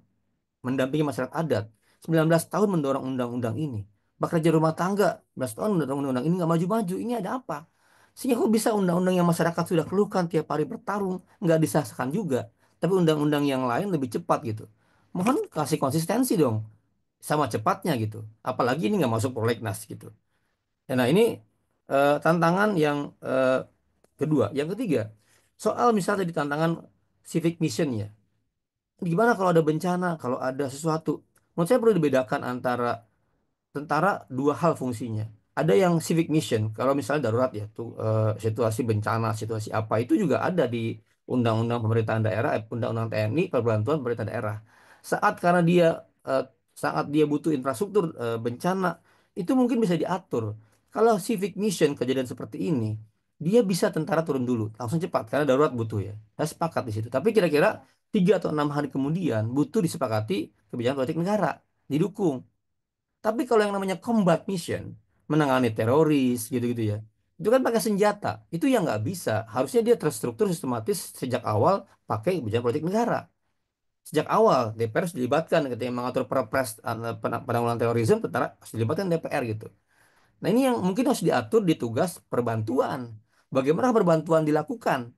mendampingi masyarakat adat, 19 tahun mendorong undang-undang ini. Bekerja rumah tangga, 11 tahun mendorong undang-undang ini nggak maju-maju. Ini ada apa? Sehingga kok bisa undang-undang yang masyarakat sudah keluhkan tiap hari bertarung, nggak disahkan juga. Tapi undang-undang yang lain lebih cepat gitu. Mohon kasih konsistensi dong, sama cepatnya gitu. Apalagi ini nggak masuk prolegnas gitu. Ya, nah ini tantangan yang kedua. Yang ketiga, soal misalnya di tantangan civic mission ya. Gimana kalau ada bencana, kalau ada sesuatu? Menurut saya perlu dibedakan antara tentara dua hal fungsinya. Ada yang civic mission, kalau misalnya darurat ya, tuh situasi bencana, situasi apa itu juga ada di Undang-Undang Pemerintahan Daerah, Undang-Undang TNI, Perbantuan Pemerintah Daerah. Saat karena dia eh, saat dia butuh infrastruktur bencana, itu mungkin bisa diatur. Kalau civic mission kejadian seperti ini, dia bisa tentara turun dulu, langsung cepat karena darurat butuh ya. Saya sepakat di situ. Tapi kira-kira 3 atau 6 hari kemudian butuh disepakati kebijakan politik negara, didukung. Tapi kalau yang namanya combat mission, menangani teroris gitu-gitu ya, itu kan pakai senjata. Itu yang nggak bisa. Harusnya dia terstruktur sistematis sejak awal pakai kebijakan politik negara. Sejak awal DPR harus dilibatkan ketika mengatur perpres penanggulangan terorisme, tentara harus dilibatkan DPR gitu. Nah, ini yang mungkin harus diatur di tugas perbantuan. Bagaimana perbantuan dilakukan?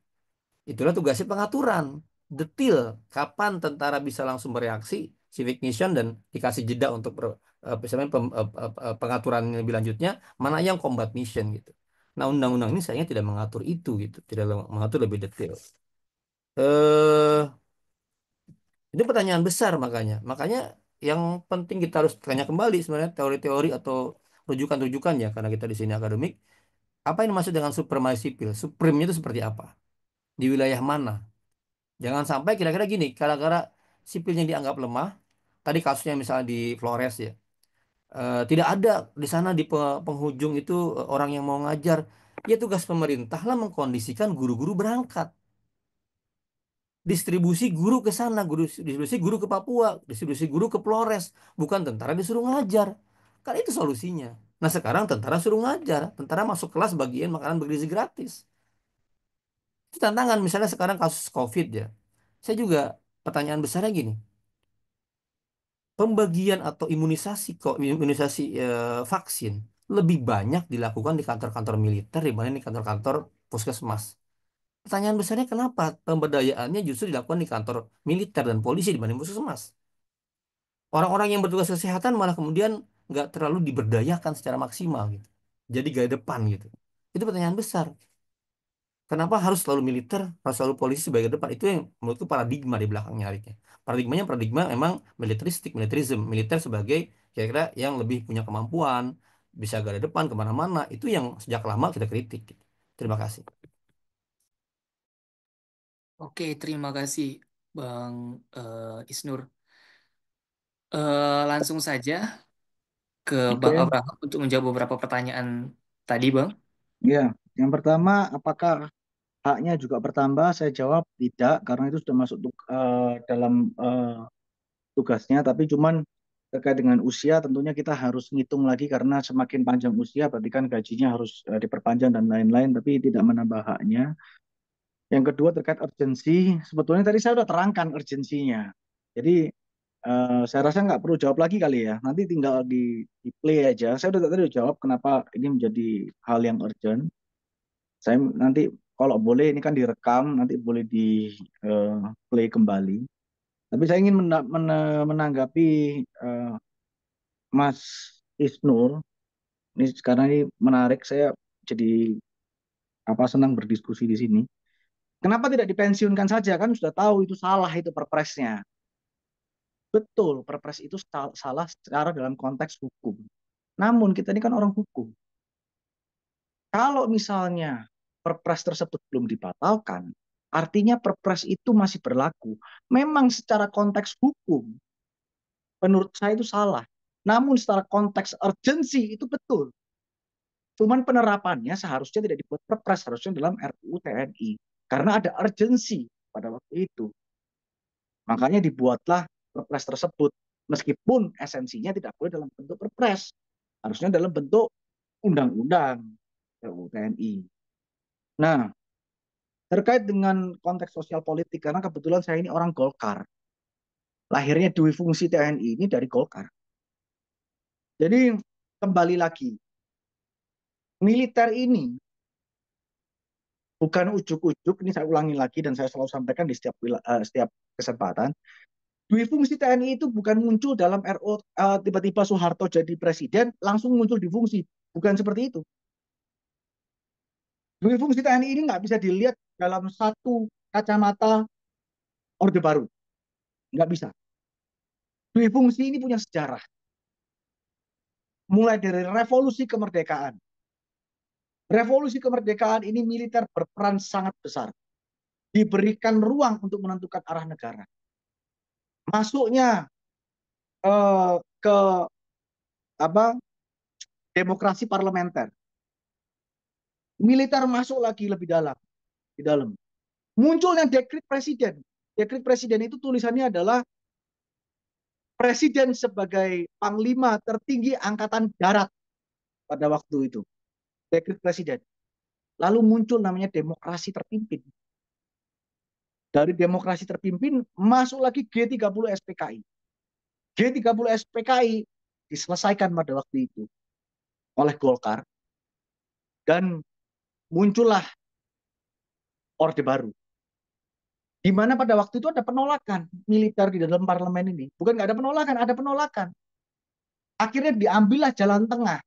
Itulah tugasnya pengaturan. Detil kapan tentara bisa langsung bereaksi, civic mission, dan dikasih jeda untuk misalnya pengaturan yang lebih lanjutnya, mana yang combat mission gitu. Nah, undang-undang ini sayangnya tidak mengatur itu gitu, tidak mengatur lebih detail. Eh, itu pertanyaan besar makanya. Makanya yang penting kita harus tanya kembali sebenarnya teori-teori atau rujukan-rujukan ya, karena kita di sini akademik. Apa yang dimaksud dengan supremasi sipil? Supreme itu seperti apa? Di wilayah mana? Jangan sampai kira-kira gini, gara-gara sipilnya dianggap lemah, tadi kasusnya misalnya di Flores ya, tidak ada di sana di penghujung itu orang yang mau ngajar. Ya tugas pemerintah lah mengkondisikan guru-guru berangkat. Distribusi guru ke sana, distribusi guru ke Papua, distribusi guru ke Flores, bukan tentara disuruh ngajar. Kan itu solusinya. Nah sekarang tentara suruh ngajar, tentara masuk kelas bagian makanan bergizi gratis. Itu tantangan misalnya sekarang kasus COVID ya. Saya juga pertanyaan besarnya gini, pembagian atau imunisasi kok imunisasi vaksin lebih banyak dilakukan di kantor-kantor militer dibanding di kantor-kantor puskesmas. Pertanyaan besarnya kenapa pemberdayaannya justru dilakukan di kantor militer dan polisi dibanding puskesmas? Orang-orang yang bertugas kesehatan malah kemudian nggak terlalu diberdayakan secara maksimal gitu. Jadi gaya depan gitu. Itu pertanyaan besar. Kenapa harus selalu militer, harus selalu polisi sebagai depan? Itu yang menurutku paradigma di belakangnya harusnya. Paradigmanya paradigma memang militeristik, militerisme, militer sebagai kira-kira yang lebih punya kemampuan, bisa garda depan kemana-mana. Itu yang sejak lama kita kritik, gitu. Terima kasih. Oke, terima kasih Bang Isnur. Langsung saja ke Bang Oke, Abraham untuk menjawab beberapa pertanyaan tadi, Bang. ya. Yang pertama, apakah haknya juga bertambah? Saya jawab tidak, karena itu sudah masuk dalam tugasnya. Tapi cuman terkait dengan usia, tentunya kita harus ngitung lagi karena semakin panjang usia, berarti kan gajinya harus diperpanjang dan lain-lain. Tapi tidak menambah haknya. Yang kedua terkait urgensi, sebetulnya tadi saya sudah terangkan urgensinya. Jadi saya rasa nggak perlu jawab lagi kali ya. Nanti tinggal di play aja. Saya udah tadi udah jawab kenapa ini menjadi hal yang urgent. Saya nanti kalau boleh ini kan direkam, nanti boleh di play kembali. Tapi saya ingin menanggapi eh, Mas Isnur. Ini karena ini menarik. Saya jadi senang berdiskusi di sini. Kenapa tidak dipensiunkan saja? Kan sudah tahu itu salah itu perpresnya. Betul, perpres itu salah secara dalam konteks hukum. Namun kita ini kan orang hukum. Kalau misalnya perpres tersebut belum dibatalkan, artinya perpres itu masih berlaku. Memang secara konteks hukum, menurut saya itu salah. Namun secara konteks urgensi itu betul. Cuman penerapannya seharusnya tidak dibuat perpres, harusnya dalam RUU TNI. Karena ada urgensi pada waktu itu. Makanya dibuatlah perpres tersebut. Meskipun esensinya tidak boleh dalam bentuk perpres. Harusnya dalam bentuk undang-undang RUU TNI. Nah, terkait dengan konteks sosial politik, karena kebetulan saya ini orang Golkar. Lahirnya dui fungsi TNI ini dari Golkar. Jadi kembali lagi, militer ini bukan ujuk-ujuk, ini saya ulangi lagi dan saya selalu sampaikan di setiap kesempatan. Dui fungsi TNI itu bukan muncul dalam RO tiba-tiba Soeharto jadi presiden langsung muncul di fungsi, bukan seperti itu. Dui fungsi TNI ini nggak bisa dilihat dalam satu kacamata Orde Baru, nggak bisa. Dui fungsi ini punya sejarah, mulai dari revolusi kemerdekaan. Revolusi kemerdekaan ini militer berperan sangat besar, diberikan ruang untuk menentukan arah negara. Masuknya ke apa demokrasi parlementer, militer masuk lagi lebih dalam di dalam. Munculnya dekret presiden. Dekret presiden itu tulisannya adalah presiden sebagai panglima tertinggi angkatan darat pada waktu itu. Dekret presiden. Lalu muncul namanya demokrasi terpimpin. Dari demokrasi terpimpin masuk lagi G30 SPKI. G30 SPKI diselesaikan pada waktu itu. oleh Golkar dan muncullah Orde Baru. Di mana pada waktu itu ada penolakan militer di dalam parlemen ini. Bukan nggak ada penolakan, ada penolakan. Akhirnya diambillah jalan tengah.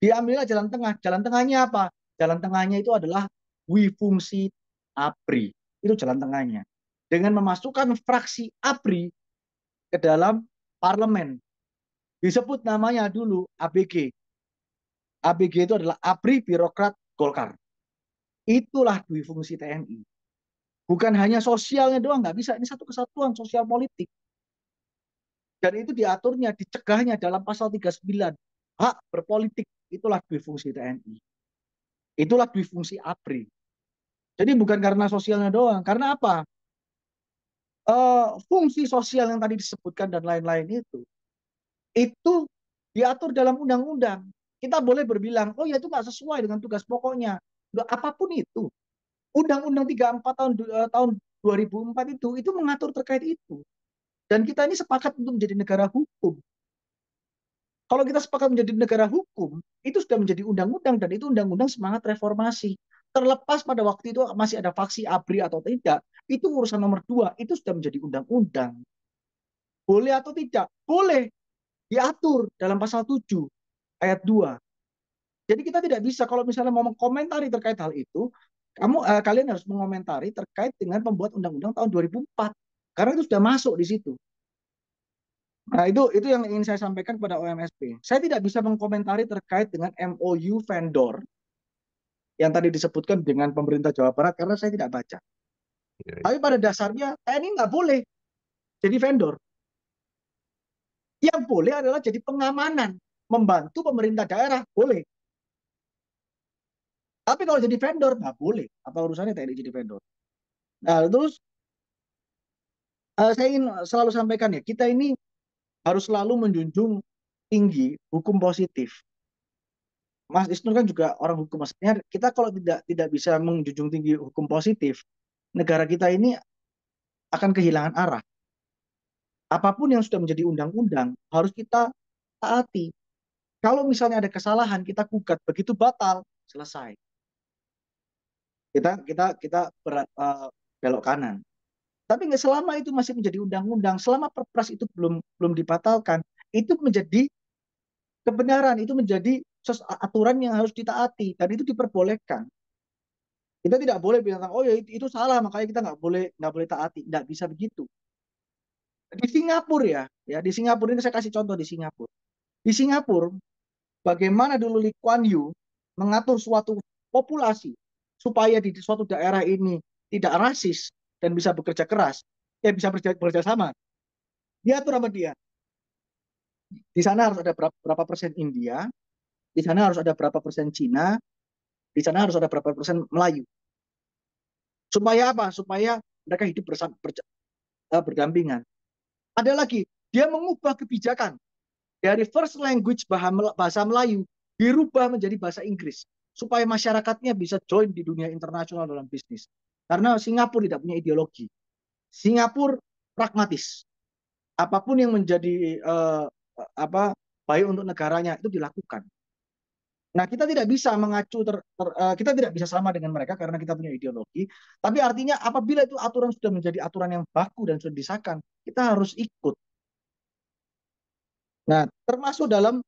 Diambillah jalan tengah. Jalan tengahnya apa? Jalan tengahnya itu adalah Wifungsi ABRI. Itu jalan tengahnya. Dengan memasukkan fraksi ABRI ke dalam parlemen. Disebut namanya dulu ABG. ABG itu adalah ABRI Birokrat Golkar. Itulah Dwi-fungsi TNI. Bukan hanya sosialnya doang, nggak bisa. Ini satu kesatuan sosial politik. Dan itu diaturnya, dicegahnya dalam pasal 39. Hak berpolitik, itulah Dwi-fungsi TNI. Itulah Dwi-fungsi ABRI. Jadi bukan karena sosialnya doang. Karena apa? Fungsi sosial yang tadi disebutkan dan lain-lain itu diatur dalam undang-undang. Kita boleh berbilang, oh ya itu nggak sesuai dengan tugas pokoknya. Nggak, apapun itu. Undang-Undang 34 tahun 2004 itu mengatur terkait itu. Dan kita ini sepakat untuk menjadi negara hukum. Kalau kita sepakat menjadi negara hukum, itu sudah menjadi undang-undang dan itu undang-undang semangat reformasi. Terlepas pada waktu itu masih ada faksi ABRI atau tidak, itu urusan nomor 2, itu sudah menjadi undang-undang. Boleh atau tidak? Boleh. Diatur dalam pasal 7 ayat 2. Jadi kita tidak bisa kalau misalnya mau mengomentari terkait hal itu, kalian harus mengomentari terkait dengan pembuat undang-undang tahun 2004. Karena itu sudah masuk di situ. Nah, itu yang ingin saya sampaikan kepada OMSP. Saya tidak bisa mengomentari terkait dengan MOU vendor yang tadi disebutkan dengan pemerintah Jawa Barat karena saya tidak baca. Tapi pada dasarnya TNI nggak boleh jadi vendor. Yang boleh adalah jadi pengamanan, membantu pemerintah daerah, boleh. Tapi kalau jadi vendor, nggak boleh. Apa urusannya TNI jadi vendor? Nah, terus saya ingin selalu sampaikan ya, kita ini harus selalu menjunjung tinggi hukum positif. Mas Isnur kan juga orang hukum, maksudnya kita kalau tidak bisa menjunjung tinggi hukum positif, negara kita ini akan kehilangan arah. Apapun yang sudah menjadi undang-undang harus kita taati. Kalau misalnya ada kesalahan, kita gugat, begitu batal, selesai. Kita belok kanan. Tapi nggak selama itu masih menjadi undang-undang, selama perpres itu belum dibatalkan, itu menjadi kebenaran, itu menjadi aturan yang harus ditaati dan itu diperbolehkan. Kita tidak boleh bilang, oh ya itu salah, makanya kita nggak boleh taati, nggak bisa begitu. Di Singapura ya di Singapura ini saya kasih contoh di Singapura. Di Singapura, bagaimana dulu Lee Kuan Yew mengatur suatu populasi supaya di suatu daerah ini tidak rasis dan bisa bekerja keras, ya bisa bekerja sama. Diatur sama dia. Di sana harus ada berapa persen India, di sana harus ada berapa persen Cina, di sana harus ada berapa persen Melayu. Supaya apa? Supaya mereka hidup berdampingan. Ada lagi, dia mengubah kebijakan dari first language bahasa Melayu dirubah menjadi bahasa Inggris supaya masyarakatnya bisa join di dunia internasional dalam bisnis. Karena Singapura tidak punya ideologi. Singapura pragmatis. Apapun yang menjadi baik untuk negaranya itu dilakukan. Nah, kita tidak bisa mengacu kita tidak bisa sama dengan mereka karena kita punya ideologi. Tapi artinya apabila itu aturan sudah menjadi aturan yang baku dan sudah disahkan, kita harus ikut. Nah, termasuk dalam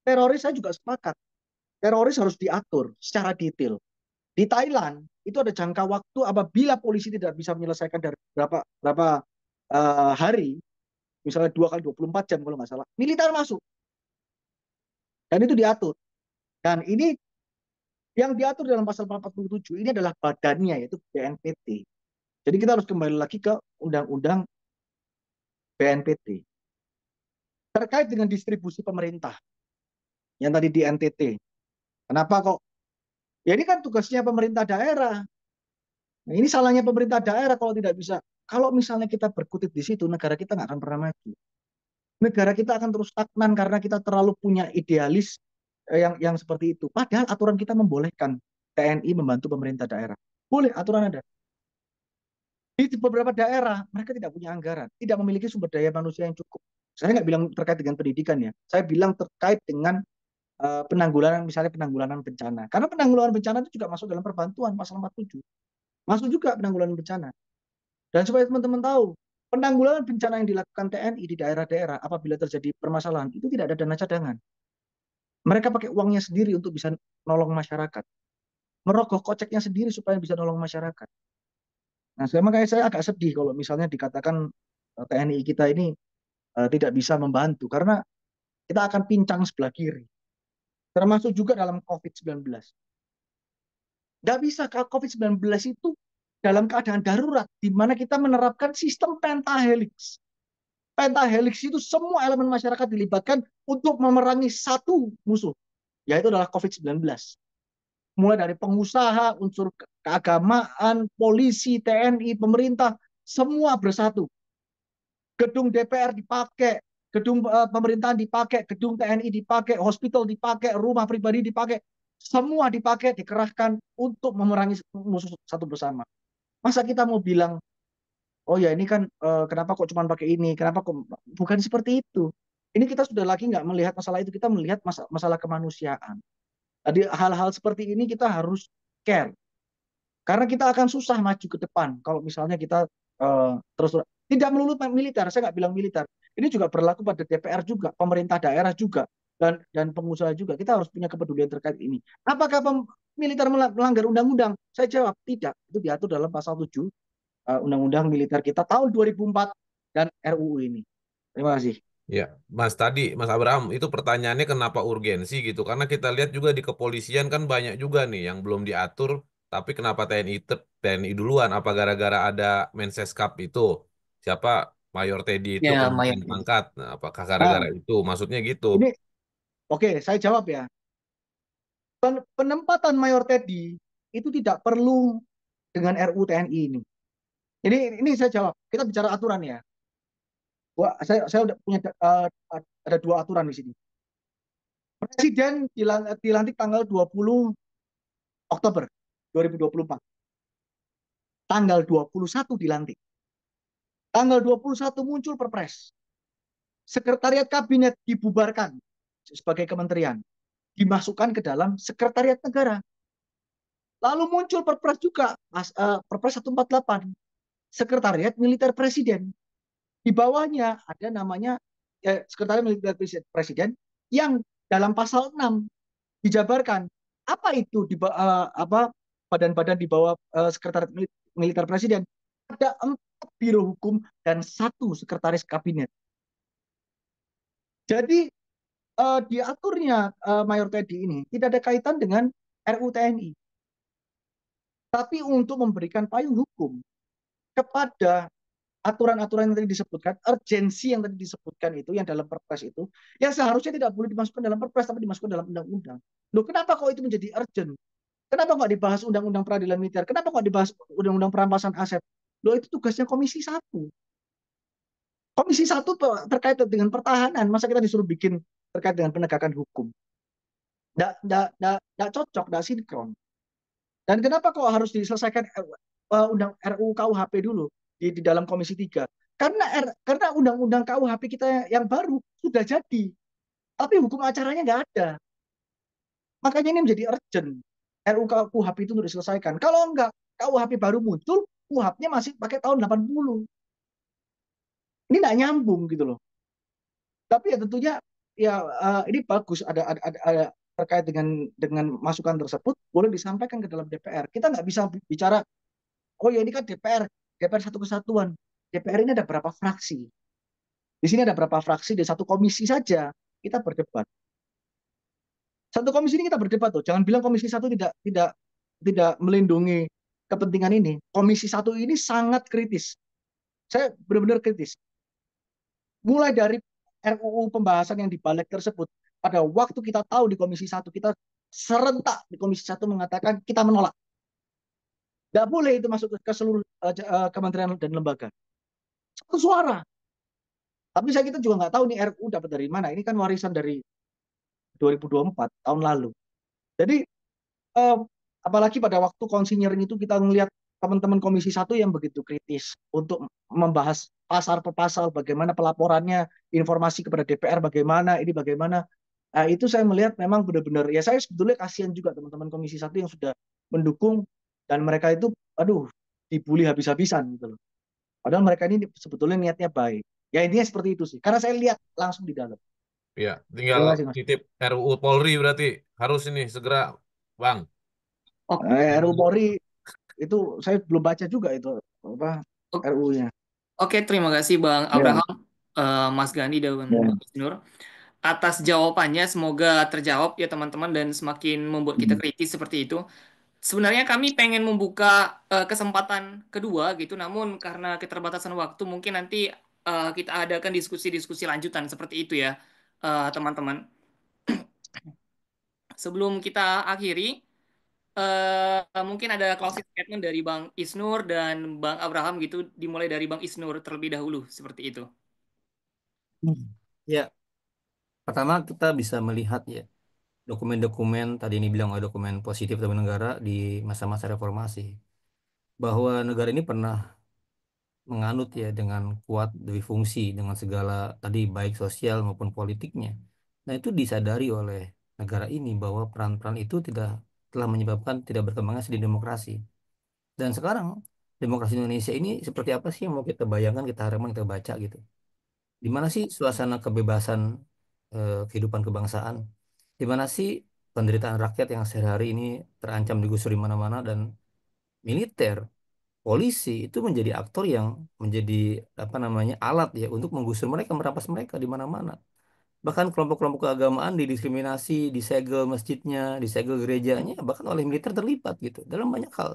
teroris saya juga sepakat. Teroris harus diatur secara detail. Di Thailand itu ada jangka waktu apabila polisi tidak bisa menyelesaikan dari berapa hari, misalnya 2 kali 24 jam kalau nggak salah, militer masuk. Dan itu diatur. Dan ini yang diatur dalam pasal 47 ini adalah badannya, yaitu BNPT. Jadi kita harus kembali lagi ke undang-undang BNPT. Terkait dengan distribusi pemerintah, yang tadi di NTT. Kenapa kok? Ya ini kan tugasnya pemerintah daerah. Nah, ini salahnya pemerintah daerah kalau tidak bisa. Kalau misalnya kita berkutit di situ, negara kita nggak akan pernah maju. Negara kita akan terus stagnan karena kita terlalu punya idealis yang seperti itu. Padahal aturan kita membolehkan TNI membantu pemerintah daerah. Boleh, aturan ada. Di beberapa daerah, mereka tidak punya anggaran, tidak memiliki sumber daya manusia yang cukup. Saya nggak bilang terkait dengan pendidikan ya. Saya bilang terkait dengan penanggulangan, misalnya penanggulangan bencana. Karena penanggulangan bencana itu juga masuk dalam perbantuan pasal 47. Masuk juga penanggulangan bencana. Dan supaya teman-teman tahu, penanggulangan bencana yang dilakukan TNI di daerah-daerah apabila terjadi permasalahan itu tidak ada dana cadangan. Mereka pakai uangnya sendiri untuk bisa nolong masyarakat. Merogoh koceknya sendiri supaya bisa nolong masyarakat. Nah, makanya saya agak sedih kalau misalnya dikatakan TNI kita ini tidak bisa membantu karena kita akan pincang sebelah kiri. Termasuk juga dalam COVID-19. Nggak bisa, COVID-19 itu dalam keadaan darurat, di mana kita menerapkan sistem pentahelix. Pentahelix itu semua elemen masyarakat dilibatkan untuk memerangi satu musuh, yaitu adalah COVID-19. Mulai dari pengusaha, unsur keagamaan, polisi, TNI, pemerintah, semua bersatu. Gedung DPR dipakai, gedung pemerintahan dipakai, gedung TNI dipakai, hospital dipakai, rumah pribadi dipakai, semua dipakai, dikerahkan untuk memerangi musuh satu bersama. Masa kita mau bilang, oh ya ini kan kenapa kok cuma pakai ini, kenapa kok bukan seperti itu. Ini kita sudah lagi nggak melihat masalah itu, kita melihat masalah kemanusiaan. Jadi hal-hal seperti ini kita harus care. Karena kita akan susah maju ke depan kalau misalnya kita terus tidak melulu militer. Saya nggak bilang militer. Ini juga berlaku pada DPR juga, pemerintah daerah juga, dan pengusaha juga. Kita harus punya kepedulian terkait ini. Apakah militer melanggar undang-undang? Saya jawab tidak. Itu diatur dalam pasal 7 undang-undang militer kita tahun 2004 dan RUU ini. Terima kasih. Ya, Mas Abraham, itu pertanyaannya kenapa urgensi gitu? Karena kita lihat juga di kepolisian kan banyak juga nih yang belum diatur, tapi kenapa TNI duluan? Apa gara-gara ada Menseskap itu? Siapa Mayor Teddy itu Ya, Maya. kenaikan pangkat? Nah, apakah gara-gara Nah, itu? Maksudnya gitu. ini oke, saya jawab ya. Penempatan Mayor Teddy itu tidak perlu dengan RUU TNI ini. Ini saya jawab. Kita bicara aturan ya. Saya udah punya ada dua aturan di sini. Presiden dilantik tanggal 20 Oktober 2024. Tanggal 21 dilantik. Tanggal 21 muncul Perpres. Sekretariat Kabinet dibubarkan sebagai kementerian. Dimasukkan ke dalam Sekretariat Negara. Lalu muncul Perpres juga, Perpres 148. Sekretariat Militer Presiden. Di bawahnya ada namanya Sekretariat Militer Presiden yang dalam pasal 6 dijabarkan apa itu apa badan-badan di bawah Sekretariat Militer Presiden. Ada 4 biro hukum dan 1 sekretaris kabinet. Jadi diaturnya Mayor Teddy ini tidak ada kaitan dengan RUU TNI, tapi untuk memberikan payung hukum kepada aturan-aturan yang tadi disebutkan, urgensi yang tadi disebutkan itu, yang dalam Perpres itu, yang seharusnya tidak boleh dimasukkan dalam Perpres, tapi dimasukkan dalam undang-undang. Loh, kenapa kok itu menjadi urgent? Kenapa nggak dibahas undang-undang peradilan militer? Kenapa nggak dibahas undang-undang perampasan aset? Loh, itu tugasnya Komisi 1. Komisi 1 terkait dengan pertahanan, masa kita disuruh bikin terkait dengan penegakan hukum? Nggak cocok, nggak sinkron. Dan kenapa kok harus diselesaikan undang RUU KUHP dulu di dalam Komisi 3? Karena undang-undang KUHP kita yang baru sudah jadi, tapi hukum acaranya nggak ada. Makanya ini menjadi urgent. RUU KUHP itu untuk diselesaikan. Kalau enggak, KUHP baru muncul, KUHP-nya masih pakai tahun 80. Ini nggak nyambung gitu loh. Tapi ya tentunya ya ini bagus ada terkait dengan masukan tersebut boleh disampaikan ke dalam DPR. Kita nggak bisa bicara, oh ya ini kan DPR satu kesatuan. DPR ini ada berapa fraksi? Di sini ada berapa fraksi di satu komisi saja kita berdebat. Satu komisi ini kita berdebat tuh. Jangan bilang komisi satu tidak melindungi kepentingan ini. Komisi satu ini sangat kritis. Saya benar-benar kritis. Mulai dari RUU pembahasan yang dibalik tersebut, pada waktu kita tahu di Komisi 1, kita serentak di Komisi 1 mengatakan kita menolak. Tidak boleh itu masuk ke seluruh kementerian dan lembaga. Satu suara. Tapi kita juga nggak tahu nih RUU dapat dari mana. Ini kan warisan dari 2024, tahun lalu. Jadi, apalagi pada waktu konsinyering itu kita melihat teman-teman Komisi 1 yang begitu kritis untuk membahas pasal per pasal, bagaimana pelaporannya, informasi kepada DPR bagaimana, ini bagaimana. Itu saya melihat memang benar-benar ya, saya sebetulnya kasihan juga teman-teman Komisi 1 yang sudah mendukung dan mereka itu aduh dibully habis-habisan gitu loh. Padahal mereka ini sebetulnya niatnya baik. Ya intinya seperti itu sih. Karena saya lihat langsung di dalam. Ya, tinggal Terima kasih Mas. titip RUU Polri berarti harus ini segera, Bang. Oh, RUU Polri itu saya belum baca juga itu apa o- RUU-nya. oke, terima kasih Bang Ya, Abraham, Mas Gandhi dan Bang ya. Isnur atas jawabannya. Semoga terjawab ya teman-teman dan semakin membuat kita kritis seperti itu. Sebenarnya kami pengen membuka kesempatan kedua gitu, namun karena keterbatasan waktu mungkin nanti kita adakan diskusi-diskusi lanjutan seperti itu ya, teman-teman. Sebelum kita akhiri, mungkin ada closing statement dari Bang Isnur dan Bang Abraham gitu, dimulai dari Bang Isnur terlebih dahulu seperti itu. Ya, pertama kita bisa melihat ya dokumen-dokumen tadi ini bilang ada dokumen positif dari negara di masa-masa reformasi bahwa negara ini pernah menganut ya dengan kuat dari fungsi dengan segala tadi baik sosial maupun politiknya. Nah, itu disadari oleh negara ini bahwa peran-peran itu tidak telah menyebabkan tidak berkembangnya di demokrasi. Dan sekarang demokrasi Indonesia ini seperti apa sih yang mau kita bayangkan, kita harapkan, kita baca gitu. Di mana sih suasana kebebasan kehidupan kebangsaan? Di mana sih penderitaan rakyat yang sehari-hari ini terancam digusur di mana-mana dan militer, polisi itu menjadi aktor yang menjadi apa namanya alat ya untuk menggusur mereka, merampas mereka di mana-mana. Bahkan kelompok-kelompok keagamaan didiskriminasi, disegel masjidnya, disegel gerejanya, bahkan oleh militer terlibat gitu dalam banyak hal.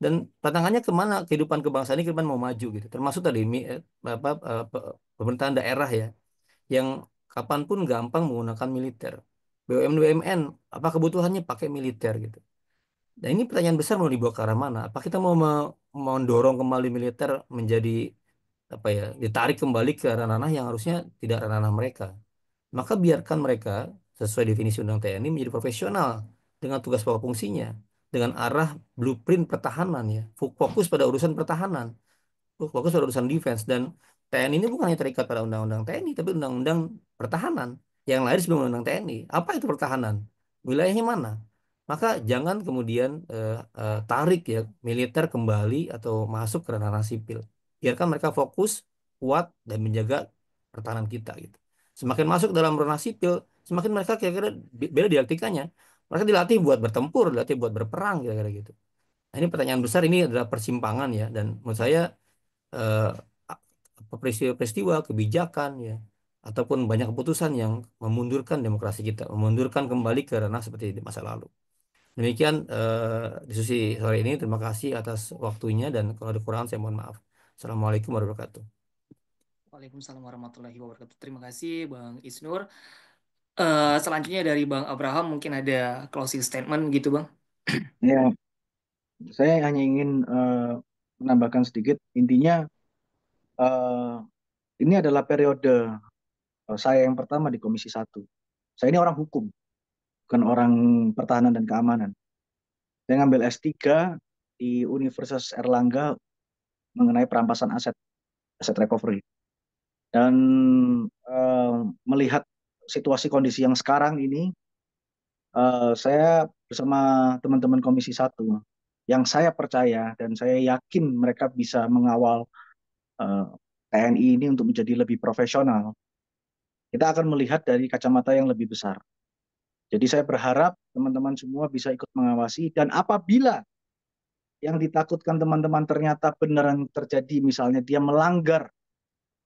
Dan tantangannya kemana kehidupan kebangsaan ini kehidupan mau maju gitu. Termasuk tadi pemerintahan daerah ya yang kapanpun gampang menggunakan militer. BUMN, apa kebutuhannya pakai militer gitu. Dan ini pertanyaan besar mau dibawa ke arah mana? Apa kita mau mendorong kembali militer menjadi apa ya, ditarik kembali ke ranah-ranah yang harusnya tidak ranah mereka? Maka biarkan mereka sesuai definisi Undang TNI menjadi profesional dengan tugas pokok fungsinya, dengan arah blueprint pertahanan ya, fokus pada urusan pertahanan, fokus pada urusan defense dan TNI ini bukan hanya terikat pada undang-undang TNI tapi undang-undang pertahanan yang lahir sebelum undang TNI. Apa itu pertahanan? Wilayahnya mana? Maka jangan kemudian tarik ya militer kembali atau masuk ke ranah sipil. Biarkan mereka fokus, kuat dan menjaga pertahanan kita gitu. Semakin masuk dalam ranah sipil, semakin mereka kira-kira beda dialektikanya. Mereka dilatih buat bertempur, dilatih buat berperang kira-kira gitu. Nah, ini pertanyaan besar, ini adalah persimpangan ya dan menurut saya eh, peristiwa-peristiwa kebijakan ya ataupun banyak keputusan yang memundurkan demokrasi kita, memundurkan kembali ke ranah seperti di masa lalu. Demikian diskusi sore ini. Terima kasih atas waktunya dan kalau ada kurang saya mohon maaf. Assalamualaikum warahmatullahi wabarakatuh. Waalaikumsalam warahmatullahi wabarakatuh. Terima kasih Bang Isnur. Selanjutnya dari Bang Abraham mungkin ada closing statement gitu Bang. Ya, saya hanya ingin menambahkan sedikit. Intinya eh, ini adalah periode saya yang pertama di Komisi 1. Saya ini orang hukum, bukan orang pertahanan dan keamanan. Saya ngambil S3 di Universitas Erlangga mengenai perampasan aset, aset recovery. Dan eh, melihat situasi kondisi yang sekarang ini, saya bersama teman-teman Komisi 1 yang saya percaya dan saya yakin mereka bisa mengawal eh, TNI ini untuk menjadi lebih profesional. Kita akan melihat dari kacamata yang lebih besar. Jadi saya berharap teman-teman semua bisa ikut mengawasi dan apabila yang ditakutkan teman-teman ternyata beneran terjadi, misalnya dia melanggar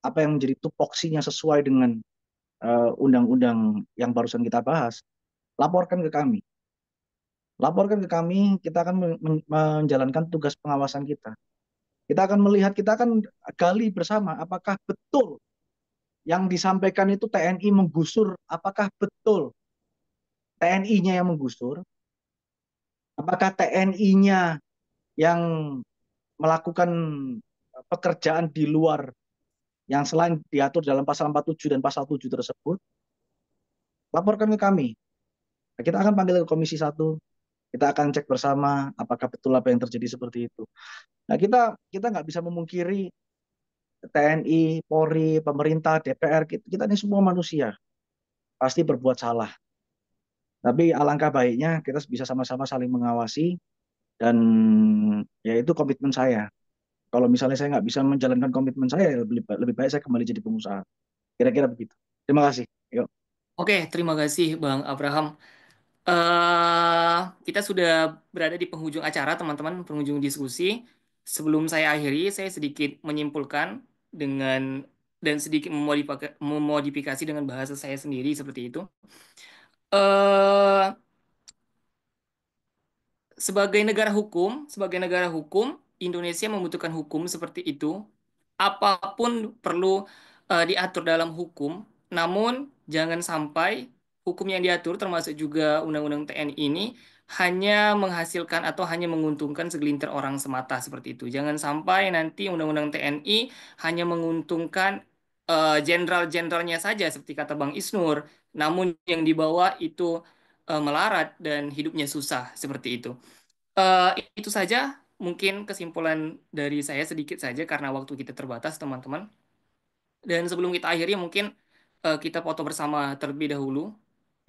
apa yang menjadi tupoksinya sesuai dengan undang-undang yang barusan kita bahas, laporkan ke kami. Laporkan ke kami, kita akan menjalankan tugas pengawasan kita. Kita akan melihat, kita akan gali bersama apakah betul yang disampaikan itu TNI menggusur, apakah betul TNI-nya yang menggusur, apakah TNI-nya yang melakukan pekerjaan di luar yang selain diatur dalam pasal 47 dan pasal 7 tersebut, laporkan ke kami. Kita akan panggil ke Komisi 1, kita akan cek bersama apakah betul apa yang terjadi seperti itu. Nah, kita nggak bisa memungkiri TNI, Polri, pemerintah, DPR, kita ini semua manusia. pasti berbuat salah. Tapi alangkah baiknya kita bisa sama-sama saling mengawasi dan ya itu komitmen saya. Kalau misalnya saya nggak bisa menjalankan komitmen saya, ya lebih baik saya kembali jadi pengusaha. Kira-kira begitu. Terima kasih. Yuk. Oke, terima kasih Bang Abraham. Kita sudah berada di penghujung acara, teman-teman, penghujung diskusi. Sebelum saya akhiri, saya sedikit menyimpulkan dengan dan sedikit memodifikasi dengan bahasa saya sendiri seperti itu. eh sebagai negara hukum, Indonesia membutuhkan hukum seperti itu. Apapun perlu diatur dalam hukum, namun jangan sampai hukum yang diatur termasuk juga Undang-Undang TNI ini hanya menghasilkan atau hanya menguntungkan segelintir orang semata seperti itu. Jangan sampai nanti Undang-Undang TNI hanya menguntungkan jenderal-jenderalnya saja seperti kata Bang Isnur, namun yang di bawah itu melarat dan hidupnya susah seperti itu. Eh, itu saja mungkin kesimpulan dari saya sedikit saja karena waktu kita terbatas, teman-teman. Dan sebelum kita akhiri, mungkin kita foto bersama terlebih dahulu.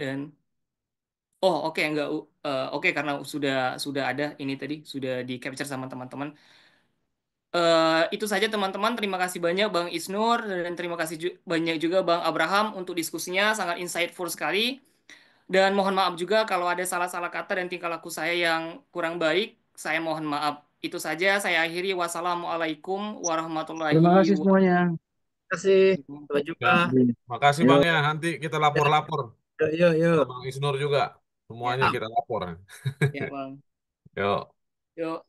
Dan oh oke enggak oke karena sudah ada ini tadi sudah di capture sama teman-teman. Itu saja teman-teman. Terima kasih banyak Bang Isnur dan terima kasih banyak juga Bang Abraham untuk diskusinya sangat insightful sekali. Dan mohon maaf juga kalau ada salah-salah kata dan tingkah laku saya yang kurang baik. Saya mohon maaf. Itu saja saya akhiri. Wassalamualaikum warahmatullahi Terima kasih semuanya. Terima kasih. Sampai wabarakatuh. jumpa. Ya, makasih Bang Yuk. ya. Nanti kita Ya, lapor-lapor yuk, yuk, ke yuk. Bang Isnur juga. Ya, Semuanya kita lapor. ya Bang. Yuk. Yuk.